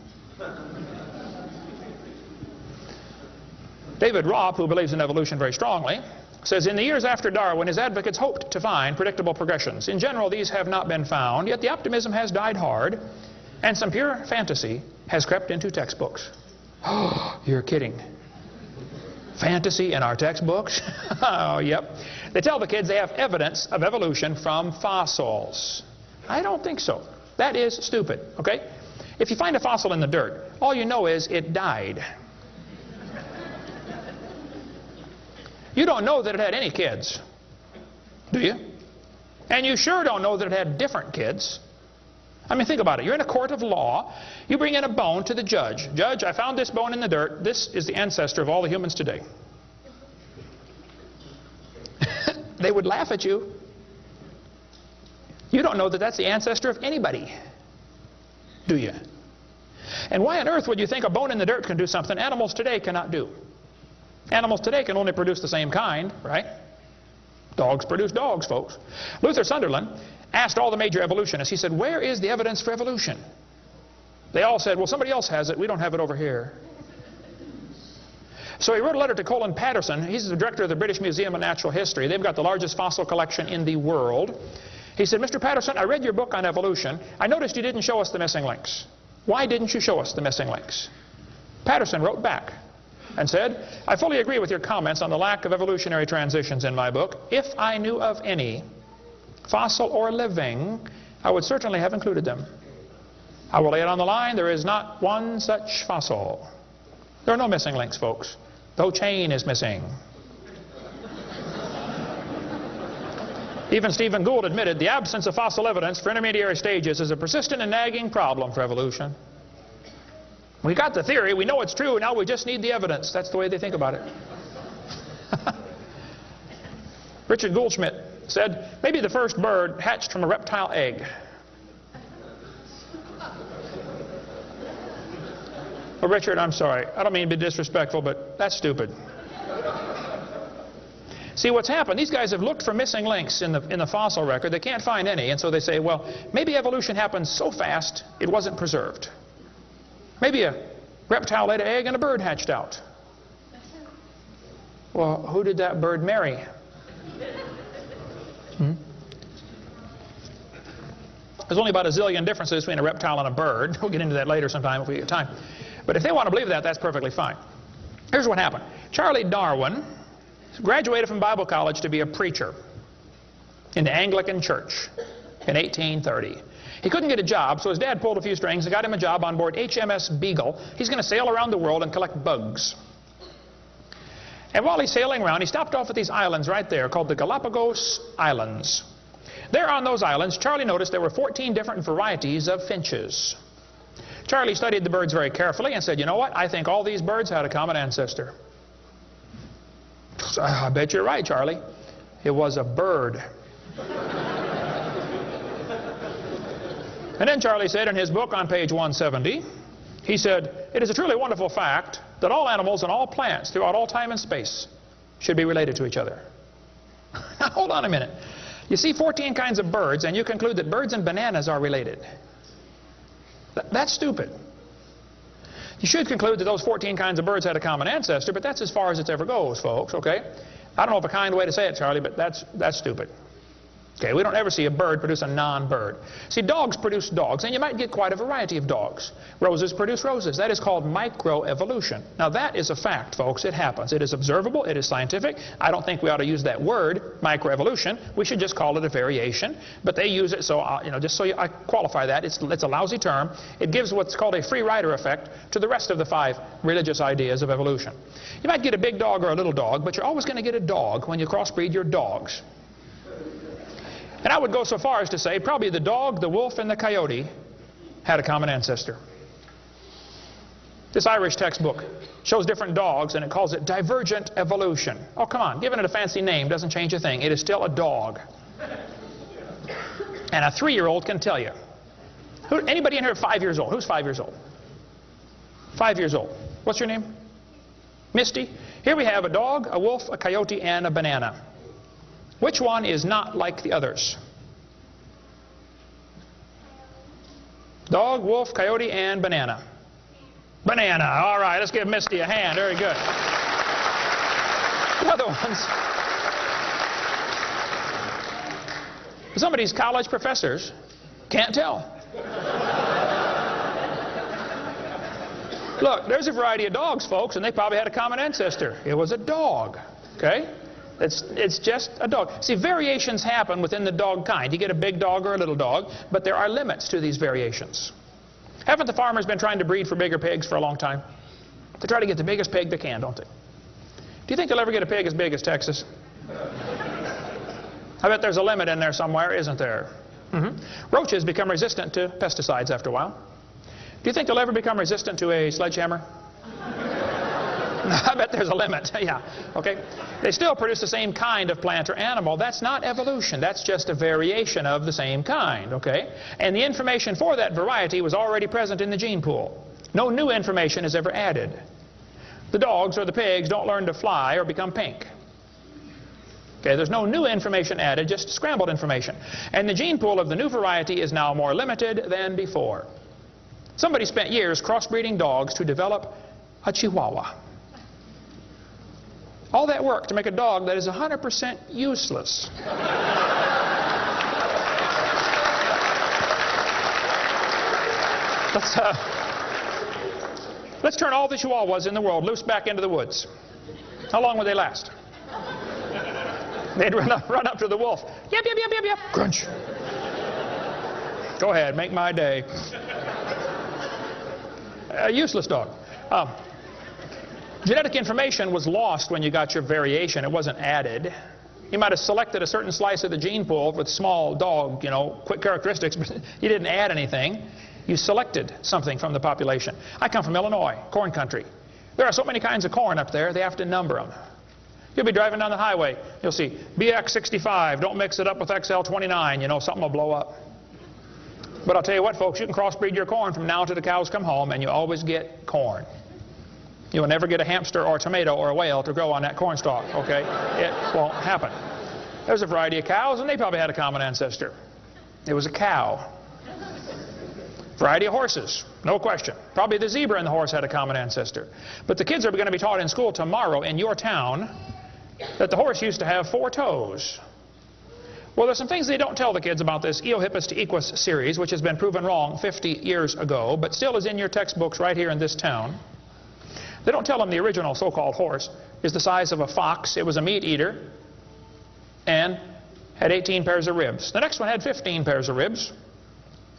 David Ropp, who believes in evolution very strongly, says, in the years after Darwin, his advocates hoped to find predictable progressions. In general, these have not been found, yet the optimism has died hard, and some pure fantasy has crept into textbooks. Oh, you're kidding. Fantasy in our textbooks? Oh, yep. They tell the kids they have evidence of evolution from fossils. I don't think so. That is stupid, okay? If you find a fossil in the dirt, all you know is it died. You don't know that it had any kids, do you? And you sure don't know that it had different kids. I mean, think about it. You're in a court of law. You bring in a bone to the judge. Judge, I found this bone in the dirt. This is the ancestor of all the humans today. They would laugh at you. You don't know that that's the ancestor of anybody, do you? And why on earth would you think a bone in the dirt can do something animals today cannot do? Animals today can only produce the same kind, right? Dogs produce dogs, folks. Luther Sunderland asked all the major evolutionists, he said, where is the evidence for evolution? They all said, well, somebody else has it. We don't have it over here. So he wrote a letter to Colin Patterson. He's the director of the British Museum of Natural History. They've got the largest fossil collection in the world. He said, Mr. Patterson, I read your book on evolution. I noticed you didn't show us the missing links. Why didn't you show us the missing links? Patterson wrote back and said, I fully agree with your comments on the lack of evolutionary transitions in my book. If I knew of any, fossil or living, I would certainly have included them. I will lay it on the line, there is not one such fossil. There are no missing links, folks. The whole chain is missing. Even Stephen Gould admitted the absence of fossil evidence for intermediary stages is a persistent and nagging problem for evolution. We got the theory, we know it's true, now we just need the evidence. That's the way they think about it. Richard Goldschmidt said, maybe the first bird hatched from a reptile egg. Well, Richard, I'm sorry. I don't mean to be disrespectful, but that's stupid. See, what's happened, these guys have looked for missing links in the fossil record. They can't find any, and so they say, well, maybe evolution happened so fast it wasn't preserved. Maybe a reptile laid an egg and a bird hatched out. Well, who did that bird marry? There's only about a zillion differences between a reptile and a bird. We'll get into that later sometime if we get time. But if they want to believe that, that's perfectly fine. Here's what happened. Charlie Darwin graduated from Bible college to be a preacher in the Anglican Church in 1830. He couldn't get a job, so his dad pulled a few strings and got him a job on board HMS Beagle. He's going to sail around the world and collect bugs. And while he's sailing around, he stopped off at these islands right there called the Galapagos Islands. There on those islands, Charlie noticed there were 14 different varieties of finches. Charlie studied the birds very carefully and said, you know what, I think all these birds had a common ancestor. I bet you're right, Charlie. It was a bird. And then Charlie said in his book on page 170, he said, it is a truly wonderful fact that all animals and all plants throughout all time and space should be related to each other. Now, hold on a minute. You see 14 kinds of birds, and you conclude that birds and bananas are related. That's stupid. You should conclude that those 14 kinds of birds had a common ancestor, but that's as far as it ever goes, folks, okay? I don't know of a kind way to say it, Charlie, but that's stupid. Okay, we don't ever see a bird produce a non-bird. See, dogs produce dogs, and you might get quite a variety of dogs. Roses produce roses. That is called microevolution. Now, that is a fact, folks. It happens. It is observable. It is scientific. I don't think we ought to use that word, microevolution. We should just call it a variation. But they use it, so, just so I qualify that, it's a lousy term. It gives what's called a free rider effect to the rest of the 5 religious ideas of evolution. You might get a big dog or a little dog, but you're always going to get a dog when you crossbreed your dogs. And I would go so far as to say probably the dog, the wolf, and the coyote had a common ancestor. This Irish textbook shows different dogs, and it calls it divergent evolution. Oh, come on. Giving it a fancy name doesn't change a thing. It is still a dog. And a 3-year-old can tell you. Anybody in here 5 years old? Who's 5 years old? 5 years old. What's your name? Misty. Here we have a dog, a wolf, a coyote, and a banana. Which one is not like the others? Dog, wolf, coyote, and banana. Banana. All right, let's give Misty a hand. Very good. The other ones. Some of these college professors can't tell. Look, there's a variety of dogs, folks, and they probably had a common ancestor. It was a dog. Okay? It's just a dog. See, variations happen within the dog kind. You get a big dog or a little dog, but there are limits to these variations. Haven't the farmers been trying to breed for bigger pigs for a long time? They try to get the biggest pig they can, don't they? Do you think they'll ever get a pig as big as Texas? I bet there's a limit in there somewhere, isn't there? Roaches become resistant to pesticides after a while. Do you think they'll ever become resistant to a sledgehammer? I bet there's a limit. Yeah, okay. They still produce the same kind of plant or animal. That's not evolution. That's just a variation of the same kind, okay? And the information for that variety was already present in the gene pool. No new information is ever added. The dogs or the pigs don't learn to fly or become pink. Okay, there's no new information added, just scrambled information. And the gene pool of the new variety is now more limited than before. Somebody spent years crossbreeding dogs to develop a Chihuahua. All that work to make a dog that is 100% useless. Let's turn all the Chihuahuas in the world loose back into the woods. How long would they last? They'd run up to the wolf. Yep, yep, yep, yep, yep. Crunch. Go ahead, make my day. A useless dog. Genetic information was lost when you got your variation. It wasn't added. You might have selected a certain slice of the gene pool with small dog, you know, quick characteristics, but you didn't add anything. You selected something from the population. I come from Illinois, corn country. There are so many kinds of corn up there, they have to number them. You'll be driving down the highway, you'll see BX65, don't mix it up with XL29, you know, something will blow up. But I'll tell you what, folks, you can crossbreed your corn from now to the cows come home, and you always get corn. You will never get a hamster or a tomato or a whale to grow on that corn stalk, okay? It won't happen. There's a variety of cows, and they probably had a common ancestor. It was a cow. Variety of horses, no question. Probably the zebra and the horse had a common ancestor. But the kids are going to be taught in school tomorrow in your town that the horse used to have 4 toes. Well, there's some things they don't tell the kids about this Eohippus to Equus series, which has been proven wrong 50 years ago, but still is in your textbooks right here in this town. They don't tell them the original so-called horse is the size of a fox. It was a meat eater and had 18 pairs of ribs. The next one had 15 pairs of ribs.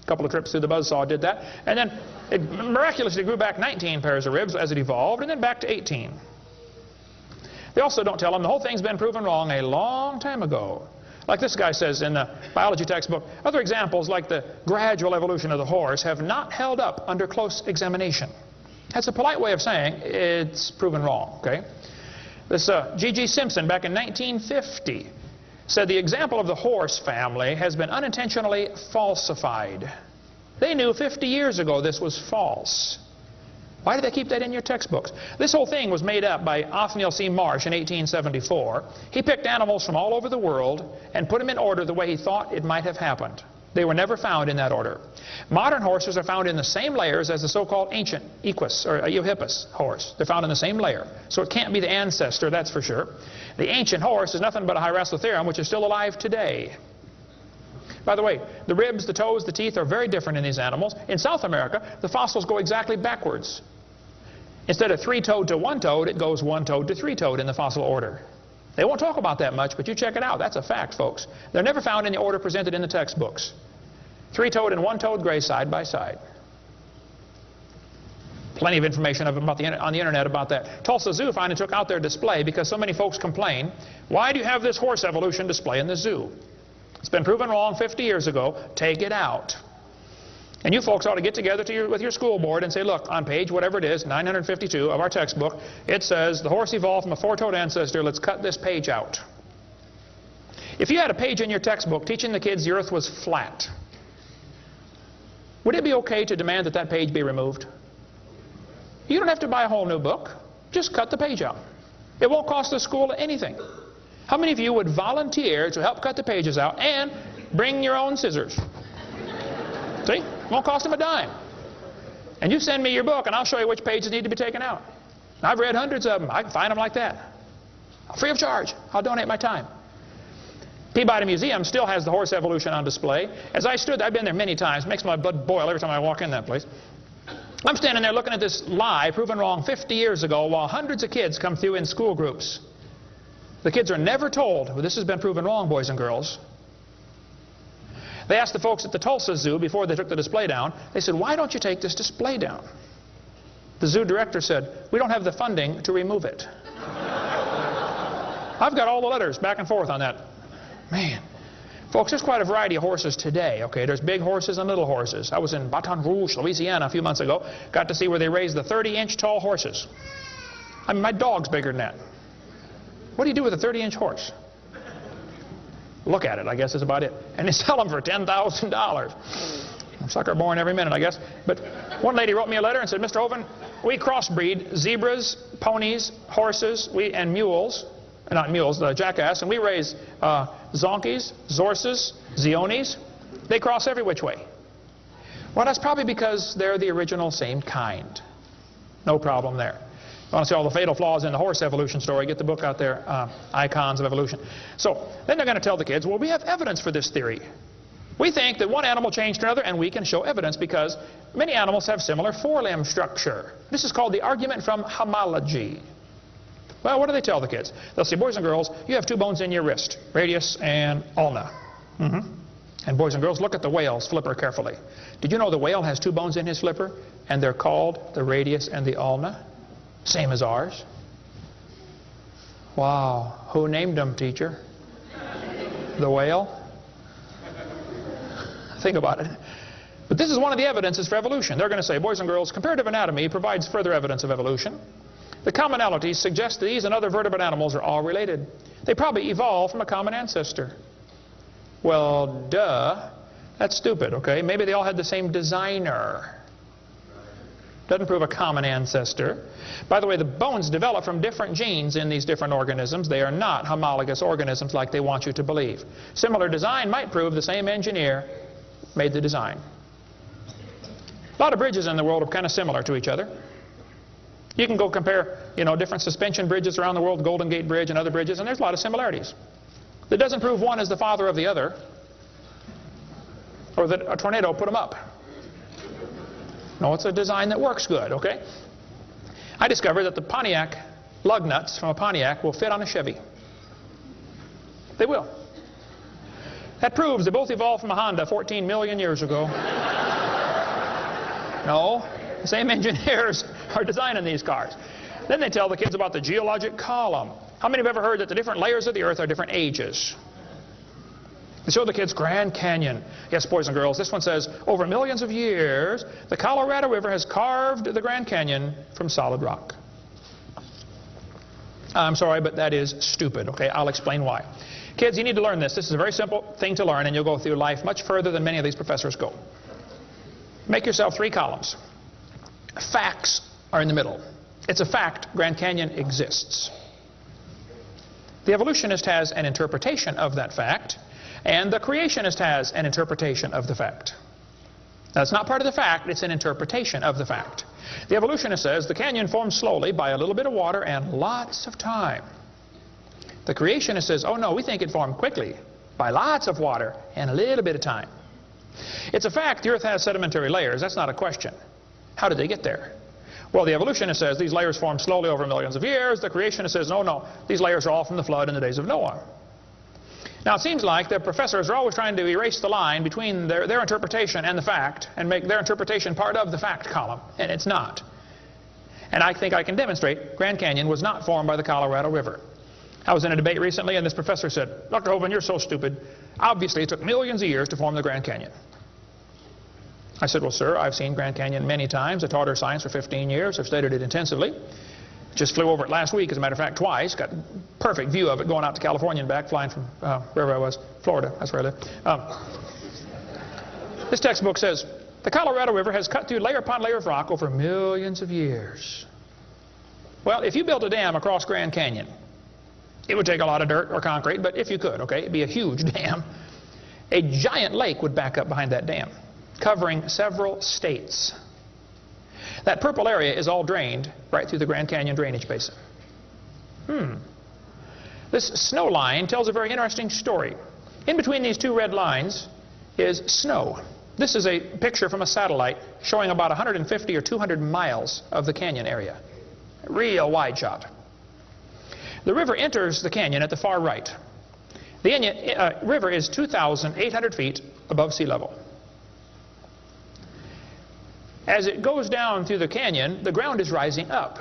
A couple of trips through the buzzsaw did that. And then it miraculously grew back 19 pairs of ribs as it evolved, and then back to 18. They also don't tell them the whole thing's been proven wrong a long time ago. Like this guy says in the biology textbook, other examples like the gradual evolution of the horse have not held up under close examination. That's a polite way of saying it's proven wrong, okay? This G.G. Simpson back in 1950 said the example of the horse family has been unintentionally falsified. They knew 50 years ago this was false. Why did they keep that in your textbooks? This whole thing was made up by Othniel C. Marsh in 1874. He picked animals from all over the world and put them in order the way he thought it might have happened. They were never found in that order. Modern horses are found in the same layers as the so-called ancient Equus or Eohippus horse. They're found in the same layer. So it can't be the ancestor, that's for sure. The ancient horse is nothing but a Hyracotherium, which is still alive today. By the way, the ribs, the toes, the teeth are very different in these animals. In South America, the fossils go exactly backwards. Instead of 3-toed to 1-toed, it goes 1-toed to 3-toed in the fossil order. They won't talk about that much, but you check it out. That's a fact, folks. They're never found in the order presented in the textbooks. 3-toed and 1-toed gray side by side. Plenty of information about on the internet about that. Tulsa Zoo finally took out their display because so many folks complain, why do you have this horse evolution display in the zoo? It's been proven wrong 50 years ago. Take it out. And you folks ought to get together with your school board and say, look, on page whatever it is, 952 of our textbook, it says the horse evolved from a 4-toed ancestor. Let's cut this page out. If you had a page in your textbook teaching the kids the earth was flat, would it be okay to demand that that page be removed? You don't have to buy a whole new book. Just cut the page out. It won't cost the school anything. How many of you would volunteer to help cut the pages out and bring your own scissors? See? Won't cost them a dime. And you send me your book and I'll show you which pages need to be taken out. I've read hundreds of them. I can find them like that. Free of charge. I'll donate my time. Peabody Museum still has the horse evolution on display. As I stood, I've been there many times. It makes my blood boil every time I walk in that place. I'm standing there looking at this lie proven wrong 50 years ago while hundreds of kids come through in school groups. The kids are never told, well, this has been proven wrong, boys and girls. They asked the folks at the Tulsa Zoo before they took the display down, they said, why don't you take this display down? The zoo director said, we don't have the funding to remove it. I've got all the letters back and forth on that. Man, Folks, there's quite a variety of horses today, okay? There's big horses and little horses. I was in Baton Rouge, Louisiana a few months ago. Got to see where they raise the 30-inch tall horses. I mean, my dog's bigger than that. What do you do with a 30-inch horse? Look at it, I guess is about it. And they sell them for $10,000. Sucker born every minute, I guess. But one lady wrote me a letter and said, Mr. Hovind, we crossbreed zebras, ponies, horses, and mules. Not mules, the jackass, and we raise zonkies, zorses, zeonies. They cross every which way. Well, that's probably because they're the original same kind. No problem there. You want to see all the fatal flaws in the horse evolution story, get the book out there, Icons of Evolution. So then they're going to tell the kids, well, we have evidence for this theory. We think that one animal changed to another, and we can show evidence because many animals have similar forelimb structure. This is called the argument from homology. Well, what do they tell the kids? They'll say, boys and girls, you have two bones in your wrist, radius and ulna. And boys and girls, look at the whale's flipper carefully. Did you know the whale has two bones in his flipper, and they're called the radius and the ulna? Same as ours. Wow. Who named them, teacher? The whale? Think about it. But this is one of the evidences for evolution. They're going to say, boys and girls, comparative anatomy provides further evidence of evolution. The commonalities suggest that these and other vertebrate animals are all related. They probably evolved from a common ancestor. Well, duh. That's stupid, okay? Maybe they all had the same designer. Doesn't prove a common ancestor. By the way, the bones develop from different genes in these different organisms. They are not homologous organisms like they want you to believe. Similar design might prove the same engineer made the design. A lot of bridges in the world are kind of similar to each other. You can go compare, different suspension bridges around the world, Golden Gate Bridge and other bridges, and there's a lot of similarities. That doesn't prove one is the father of the other, or that a tornado put them up. No, it's a design that works good, okay? I discovered that the Pontiac lug nuts from a Pontiac will fit on a Chevy. They will. That proves they both evolved from a Honda 14 million years ago. No, the same engineers are designing these cars. Then they tell the kids about the geologic column. How many have ever heard that the different layers of the earth are different ages? They show the kids Grand Canyon. Yes, boys and girls, this one says, over millions of years, the Colorado River has carved the Grand Canyon from solid rock. I'm sorry, but that is stupid, okay? I'll explain why. Kids, you need to learn this. This is a very simple thing to learn, and you'll go through life much further than many of these professors go. Make yourself 3 columns. Facts are in the middle. It's a fact Grand Canyon exists. The evolutionist has an interpretation of that fact, and the creationist has an interpretation of the fact. Now, it's not part of the fact, it's an interpretation of the fact. The evolutionist says the canyon formed slowly by a little bit of water and lots of time. The creationist says, oh no, we think it formed quickly by lots of water and a little bit of time. It's a fact the earth has sedimentary layers. That's not a question. How did they get there? Well, the evolutionist says these layers formed slowly over millions of years. The creationist says, no, these layers are all from the flood in the days of Noah. Now, it seems like the professors are always trying to erase the line between their interpretation and the fact and make their interpretation part of the fact column, and it's not. And I think I can demonstrate Grand Canyon was not formed by the Colorado River. I was in a debate recently, and this professor said, Dr. Hovind, you're so stupid. Obviously, it took millions of years to form the Grand Canyon. I said, well, sir, I've seen Grand Canyon many times. I taught earth science for 15 years. I've studied it intensively. Just flew over it last week, as a matter of fact, twice. Got a perfect view of it going out to California and back, flying from wherever I was, Florida. That's where I live. This textbook says, the Colorado River has cut through layer upon layer of rock over millions of years. Well, if you built a dam across Grand Canyon, it would take a lot of dirt or concrete, but if you could, okay, it'd be a huge dam. A giant lake would back up behind that dam, covering several states. That purple area is all drained right through the Grand Canyon drainage basin. This snow line tells a very interesting story. In between these 2 red lines is snow. This is a picture from a satellite showing about 150 or 200 miles of the canyon area. Real wide shot. The river enters the canyon at the far right. The river is 2,800 feet above sea level. As it goes down through the canyon, the ground is rising up.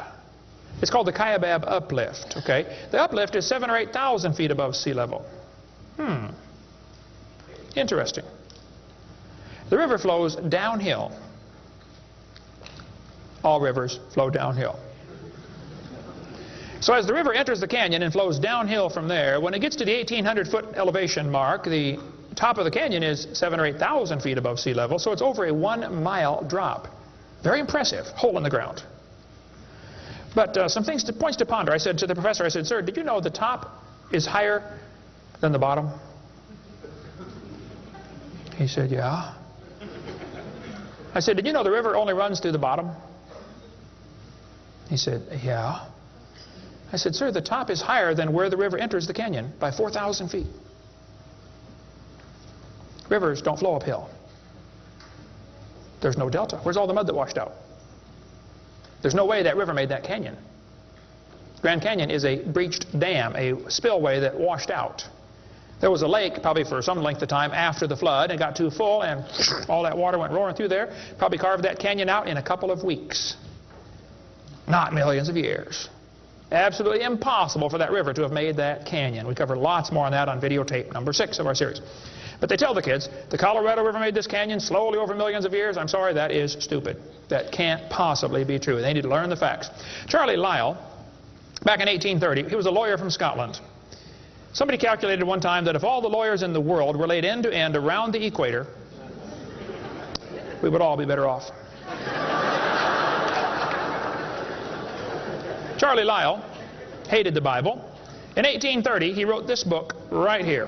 It's called the Kaibab uplift, okay? The uplift is 7,000 or 8,000 feet above sea level. Interesting. The river flows downhill. All rivers flow downhill. So as the river enters the canyon and flows downhill from there, when it gets to the 1,800-foot elevation mark, the top of the canyon is 7,000 or 8,000 feet above sea level, so it's over a 1-mile drop. Very impressive. Hole in the ground. But some points to ponder. I said to the professor, I said, "Sir, did you know the top is higher than the bottom?" He said, "Yeah." I said, "Did you know the river only runs through the bottom?" He said, "Yeah." I said, "Sir, the top is higher than where the river enters the canyon by 4,000 feet. Rivers don't flow uphill. There's no delta. Where's all the mud that washed out? There's no way that river made that canyon. Grand Canyon is a breached dam, a spillway that washed out. There was a lake probably for some length of time after the flood, and it got too full, and all that water went roaring through there. Probably carved that canyon out in a couple of weeks. Not millions of years. Absolutely impossible for that river to have made that canyon. We cover lots more on that on videotape number 6 of our series. But they tell the kids, the Colorado River made this canyon slowly over millions of years. I'm sorry, that is stupid. That can't possibly be true. They need to learn the facts. Charlie Lyell, back in 1830, he was a lawyer from Scotland. Somebody calculated one time that if all the lawyers in the world were laid end to end around the equator, we would all be better off. Charlie Lyell hated the Bible. In 1830, he wrote this book right here.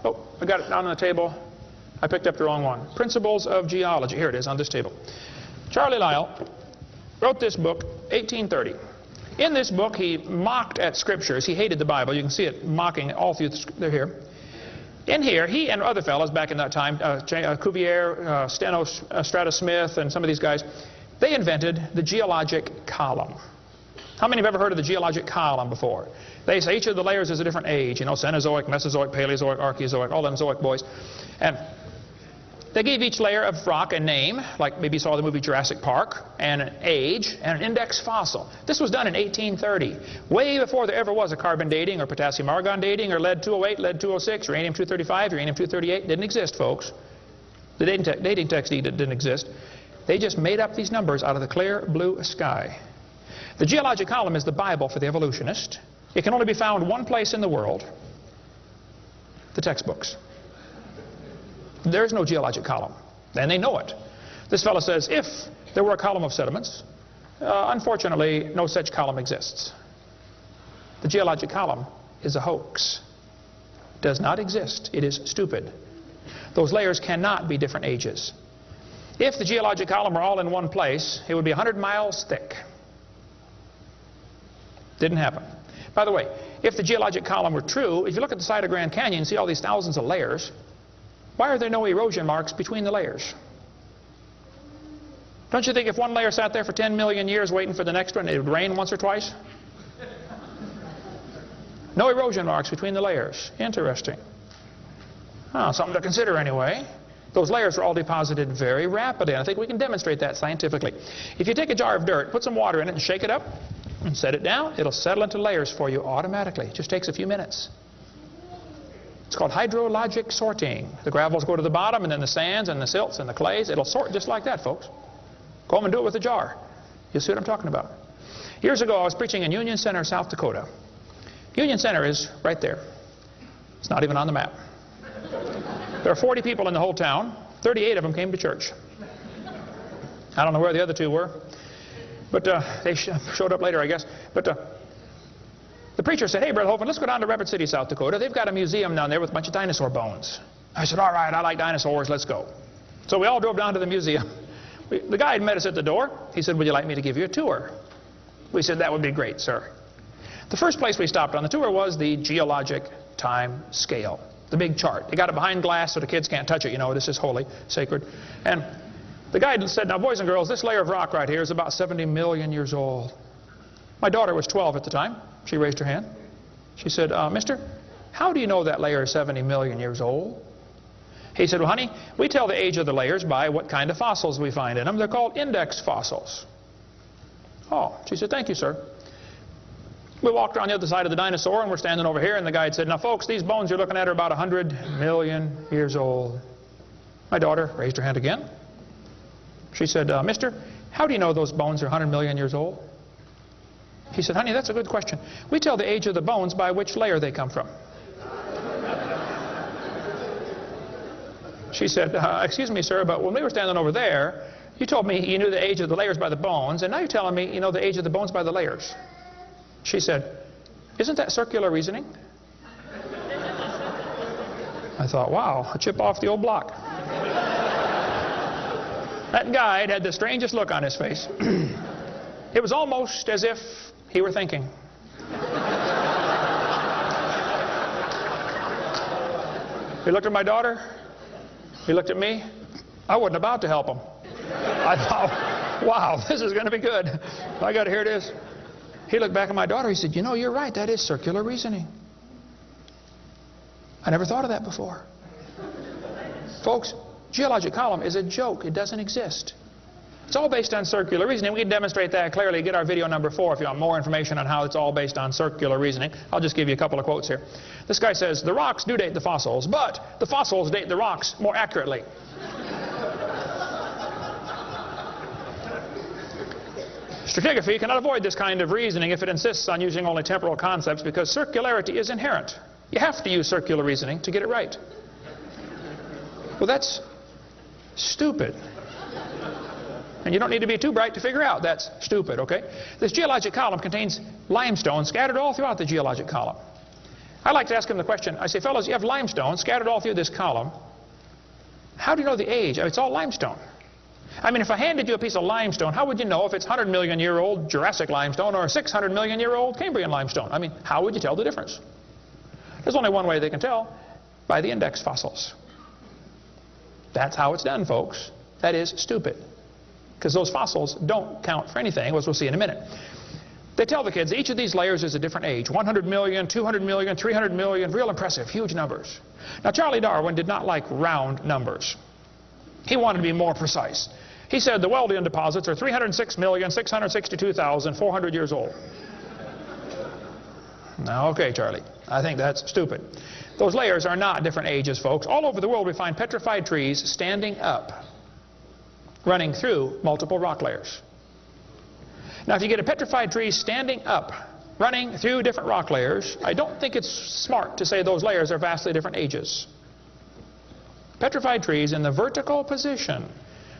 Oh, I got it down on the table. I picked up the wrong one. Principles of Geology. Here it is on this table. Charlie Lyell wrote this book, 1830. In this book, he mocked at scriptures. He hated the Bible. You can see it mocking all through they're here. In here, he and other fellows back in that time, Cuvier, Steno, Strata Smith, and some of these guys, they invented the geologic column. How many have ever heard of the geologic column before? They say each of the layers is a different age, you know, Cenozoic, Mesozoic, Paleozoic, Archeozoic, all them Zoic boys. And they gave each layer of rock a name, like maybe you saw the movie Jurassic Park, and an age, and an index fossil. This was done in 1830, way before there ever was a carbon dating or potassium argon dating or lead-208, lead-206, uranium-235, uranium-238. Didn't exist, folks. The dating text didn't exist. They just made up these numbers out of the clear blue sky. The geologic column is the Bible for the evolutionist. It can only be found one place in the world, the textbooks. There's no geologic column, and they know it. This fellow says, if there were a column of sediments, unfortunately, no such column exists. The geologic column is a hoax. Does not exist. It is stupid. Those layers cannot be different ages. If the geologic column were all in one place, it would be 100 miles thick. Didn't happen. By the way, if the geologic column were true, if you look at the side of Grand Canyon and see all these thousands of layers, why are there no erosion marks between the layers? Don't you think if one layer sat there for 10 million years waiting for the next one, it would rain once or twice? No erosion marks between the layers. Interesting. Oh, something to consider anyway. Those layers were all deposited very rapidly, and I think we can demonstrate that scientifically. If you take a jar of dirt, put some water in it and shake it up, and set it down, it'll settle into layers for you automatically. It just takes a few minutes. It's called hydrologic sorting. The gravels go to the bottom, and then the sands and the silts and the clays. It'll sort just like that, folks. Go home and do it with a jar. You'll see what I'm talking about. Years ago, I was preaching in Union Center, South Dakota. Union Center is right there. It's not even on the map. There are 40 people in the whole town. 38 of them came to church. I don't know where the other 2 were. But they showed up later, I guess. But the preacher said, "Hey, Brother Hovind, let's go down to Rapid City, South Dakota. They've got a museum down there with a bunch of dinosaur bones." I said, "All right, I like dinosaurs. Let's go." So we all drove down to the museum. The guy had met us at the door. He said, "Would you like me to give you a tour?" We said, "That would be great, sir." The first place we stopped on the tour was the geologic time scale, the big chart. They got it behind glass so the kids can't touch it. You know, this is holy, sacred. And the guide said, "Now, boys and girls, this layer of rock right here is about 70 million years old." My daughter was 12 at the time. She raised her hand. She said, "Mister, how do you know that layer is 70 million years old?" He said, "Well, honey, we tell the age of the layers by what kind of fossils we find in them. They're called index fossils." Oh, she said, "Thank you, sir." We walked around the other side of the dinosaur, and we're standing over here, and the guide said, now folks, these bones you're looking at are about 100 million years old. My daughter raised her hand again. She said, mister, how do you know those bones are 100 million years old? He said, honey, that's a good question. We tell the age of the bones by which layer they come from. She said, excuse me, sir, but when we were standing over there, you told me you knew the age of the layers by the bones, and now you're telling me you know the age of the bones by the layers. She said, isn't that circular reasoning? I thought, wow, a chip off the old block. That guide had the strangest look on his face. It was almost as if he were thinking. He looked at my daughter. He looked at me. I wasn't about to help him. I thought, wow, this is going to be good. I got to hear this. He looked back at my daughter. He said, you know, you're right. That is circular reasoning. I never thought of that before. Folks, geologic column is a joke. It doesn't exist. It's all based on circular reasoning. We can demonstrate that clearly. Get our video number 4 if you want more information on how it's all based on circular reasoning. I'll just give you a couple of quotes here. This guy says, the rocks do date the fossils, but the fossils date the rocks more accurately. Stratigraphy cannot avoid this kind of reasoning if it insists on using only temporal concepts because circularity is inherent. You have to use circular reasoning to get it right. Well, that's stupid. And you don't need to be too bright to figure out that's stupid, okay? This geologic column contains limestone scattered all throughout the geologic column. I like to ask him the question, I say, fellows, you have limestone scattered all through this column. How do you know the age? It's all limestone. I mean, if I handed you a piece of limestone, how would you know if it's 100 million year old Jurassic limestone or 600 million year old Cambrian limestone? I mean, how would you tell the difference? There's only one way they can tell, by the index fossils. That's how it's done, folks. That is stupid. Because those fossils don't count for anything, as we'll see in a minute. They tell the kids each of these layers is a different age. 100 million, 200 million, 300 million, real impressive, huge numbers. Now, Charlie Darwin did not like round numbers. He wanted to be more precise. He said the Wealdian deposits are 306,662,400 years old. Now, okay, Charlie, I think that's stupid. Those layers are not different ages, folks. All over the world we find petrified trees standing up, running through multiple rock layers. Now, if you get a petrified tree standing up, running through different rock layers, I don't think it's smart to say those layers are vastly different ages. Petrified trees in the vertical position,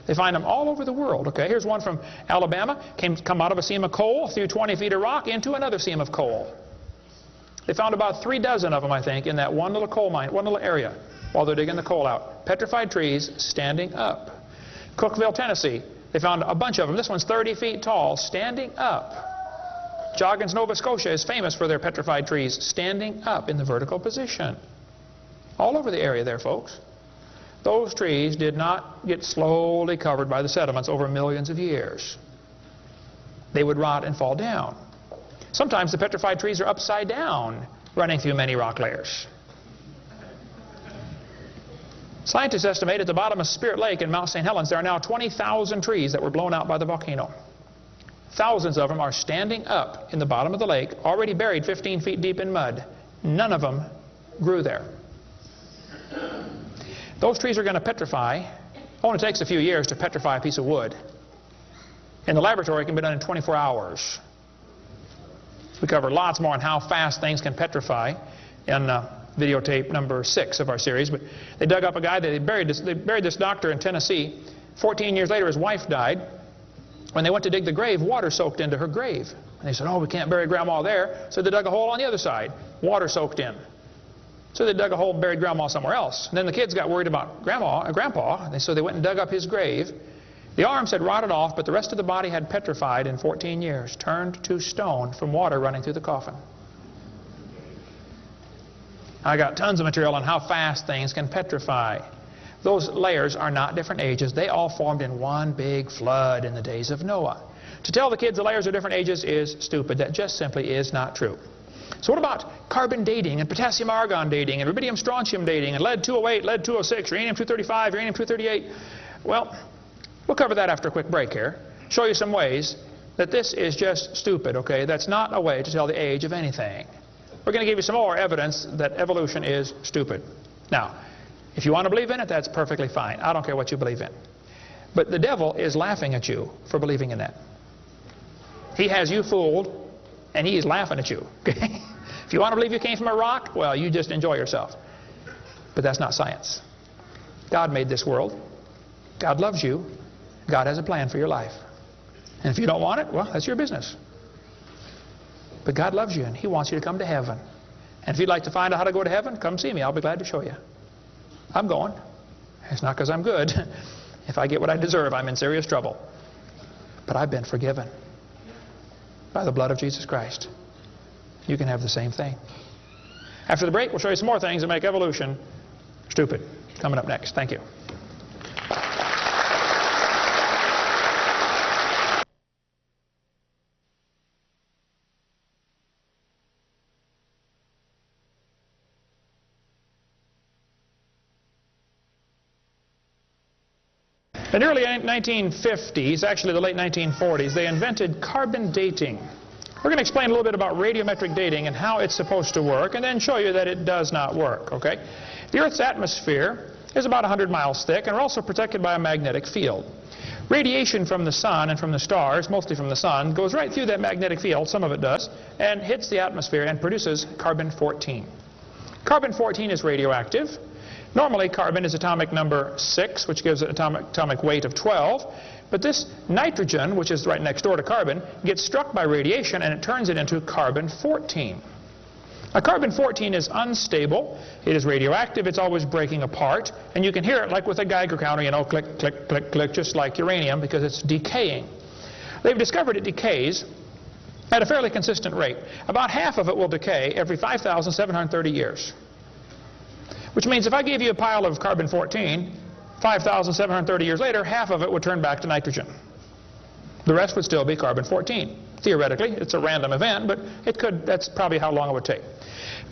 they find them all over the world. Okay, here's one from Alabama. Come out of a seam of coal, through 20 feet of rock, into another seam of coal. They found about 3 dozen of them, I think, in that one little coal mine, one little area, while they're digging the coal out. Petrified trees standing up. Cookeville, Tennessee, they found a bunch of them. This one's 30 feet tall, standing up. Joggins, Nova Scotia is famous for their petrified trees standing up in the vertical position. All over the area there, folks. Those trees did not get slowly covered by the sediments over millions of years. They would rot and fall down. Sometimes the petrified trees are upside down, running through many rock layers. Scientists estimate at the bottom of Spirit Lake in Mount St. Helens there are now 20,000 trees that were blown out by the volcano. Thousands of them are standing up in the bottom of the lake, already buried 15 feet deep in mud. None of them grew there. Those trees are going to petrify. Only takes a few years to petrify a piece of wood. In the laboratory, it can be done in 24 hours. We cover lots more on how fast things can petrify in videotape number 6 of our series. But they dug up a guy, they buried this doctor in Tennessee. 14 years later, his wife died. When they went to dig the grave, water soaked into her grave. And they said, oh, we can't bury Grandma there. So they dug a hole on the other side. Water soaked in. So they dug a hole and buried Grandma somewhere else. And then the kids got worried about Grandpa, and so they went and dug up his grave. The arms had rotted off, but the rest of the body had petrified in 14 years, turned to stone from water running through the coffin. I got tons of material on how fast things can petrify. Those layers are not different ages. They all formed in one big flood in the days of Noah. To tell the kids the layers are different ages is stupid. That just simply is not true. So what about carbon dating and potassium argon dating and rubidium strontium dating and lead 208, lead 206, uranium 235, uranium 238? Well, we'll cover that after a quick break here. Show you some ways that this is just stupid, okay? That's not a way to tell the age of anything. We're going to give you some more evidence that evolution is stupid. Now, if you want to believe in it, that's perfectly fine. I don't care what you believe in. But the devil is laughing at you for believing in that. He has you fooled, and he is laughing at you, okay? If you want to believe you came from a rock, well, you just enjoy yourself. But that's not science. God made this world. God loves you. God has a plan for your life. And if you don't want it, well, that's your business. But God loves you, and he wants you to come to heaven. And if you'd like to find out how to go to heaven, come see me. I'll be glad to show you. I'm going. It's not because I'm good. If I get what I deserve, I'm in serious trouble. But I've been forgiven by the blood of Jesus Christ. You can have the same thing. After the break, we'll show you some more things that make evolution stupid. Coming up next. Thank you. In the early 1950s, actually the late 1940s, they invented carbon dating. We're going to explain a little bit about radiometric dating and how it's supposed to work, and then show you that it does not work, okay? The Earth's atmosphere is about 100 miles thick, and we're also protected by a magnetic field. Radiation from the sun and from the stars, mostly from the sun, goes right through that magnetic field, some of it does, and hits the atmosphere and produces carbon-14. Carbon-14 is radioactive. Normally, carbon is atomic number 6, which gives it atomic weight of 12. But this nitrogen, which is right next door to carbon, gets struck by radiation and it turns it into carbon-14. Now, carbon-14 is unstable. It is radioactive. It's always breaking apart. And you can hear it like with a Geiger counter, you know, click, click, click, click, just like uranium, because it's decaying. They've discovered it decays at a fairly consistent rate. About half of it will decay every 5,730 years. Which means if I gave you a pile of carbon-14, 5,730 years later, half of it would turn back to nitrogen. The rest would still be carbon-14. Theoretically, it's a random event, but it could, that's probably how long it would take.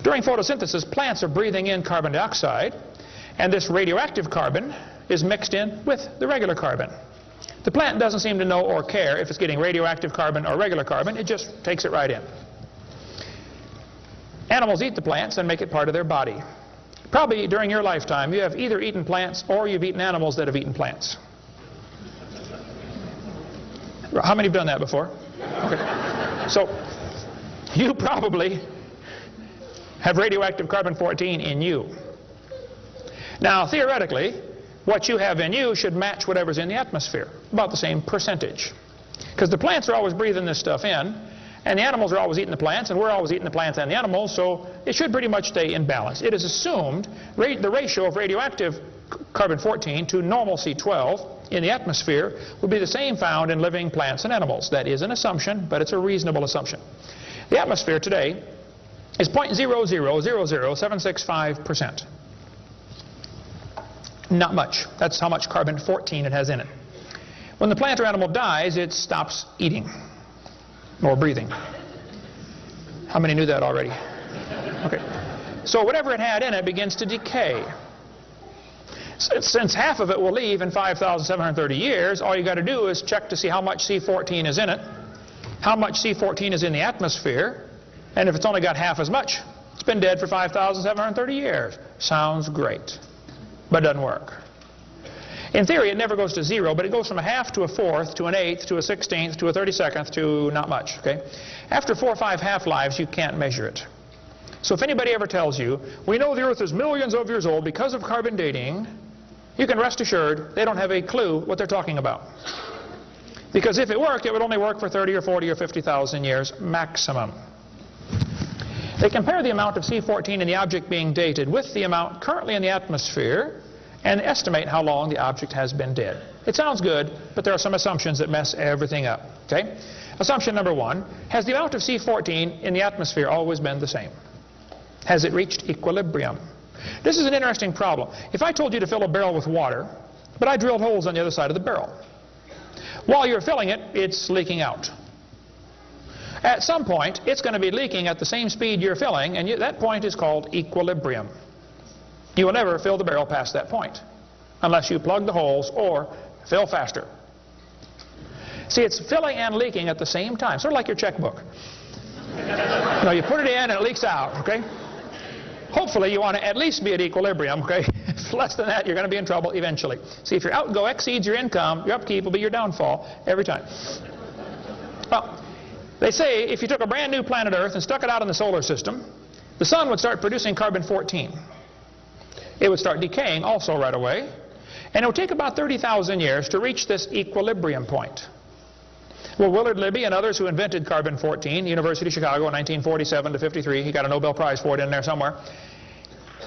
During photosynthesis, plants are breathing in carbon dioxide, and this radioactive carbon is mixed in with the regular carbon. The plant doesn't seem to know or care if it's getting radioactive carbon or regular carbon. It just takes it right in. Animals eat the plants and make it part of their body. Probably during your lifetime, you have either eaten plants or you've eaten animals that have eaten plants. How many have done that before? Okay. So, you probably have radioactive carbon-14 in you. Now, theoretically, what you have in you should match whatever's in the atmosphere, about the same percentage. Because the plants are always breathing this stuff in, and the animals are always eating the plants, and we're always eating the plants and the animals, so it should pretty much stay in balance. It is assumed the ratio of radioactive carbon-14 to normal C12 in the atmosphere would be the same found in living plants and animals. That is an assumption, but it's a reasonable assumption. The atmosphere today is 0.0000765%. Not much. That's how much carbon-14 it has in it. When the plant or animal dies, it stops eating or breathing. How many knew that already? Okay. So whatever it had in it begins to decay. Since half of it will leave in 5,730 years, all you got to do is check to see how much C14 is in it, how much C14 is in the atmosphere, and if it's only got half as much, it's been dead for 5,730 years. Sounds great, but it doesn't work. In theory, it never goes to 0, but it goes from a half to a fourth to an eighth to a 16th to a 32nd to not much, okay? After 4 or 5 half-lives, you can't measure it. So if anybody ever tells you, we know the Earth is millions of years old because of carbon dating, you can rest assured they don't have a clue what they're talking about. Because if it worked, it would only work for 30 or 40 or 50,000 years maximum. They compare the amount of C14 in the object being dated with the amount currently in the atmosphere and estimate how long the object has been dead. It sounds good, but there are some assumptions that mess everything up. Okay? Assumption number 1, has the amount of C14 in the atmosphere always been the same? Has it reached equilibrium? This is an interesting problem. If I told you to fill a barrel with water, but I drilled holes on the other side of the barrel, while you're filling it, it's leaking out. At some point, it's going to be leaking at the same speed you're filling, and that point is called equilibrium. You will never fill the barrel past that point unless you plug the holes or fill faster. See, it's filling and leaking at the same time, sort of like your checkbook. You put it in and it leaks out, okay? Hopefully you want to at least be at equilibrium, okay? If less than that, you're going to be in trouble eventually. See, if your outgo exceeds your income, your upkeep will be your downfall every time. Well, they say if you took a brand new planet Earth and stuck it out in the solar system, the sun would start producing carbon-14. It would start decaying also right away, and it would take about 30,000 years to reach this equilibrium point. Well, Willard Libby and others who invented carbon-14, University of Chicago in 1947 to 53, he got a Nobel Prize for it in there somewhere.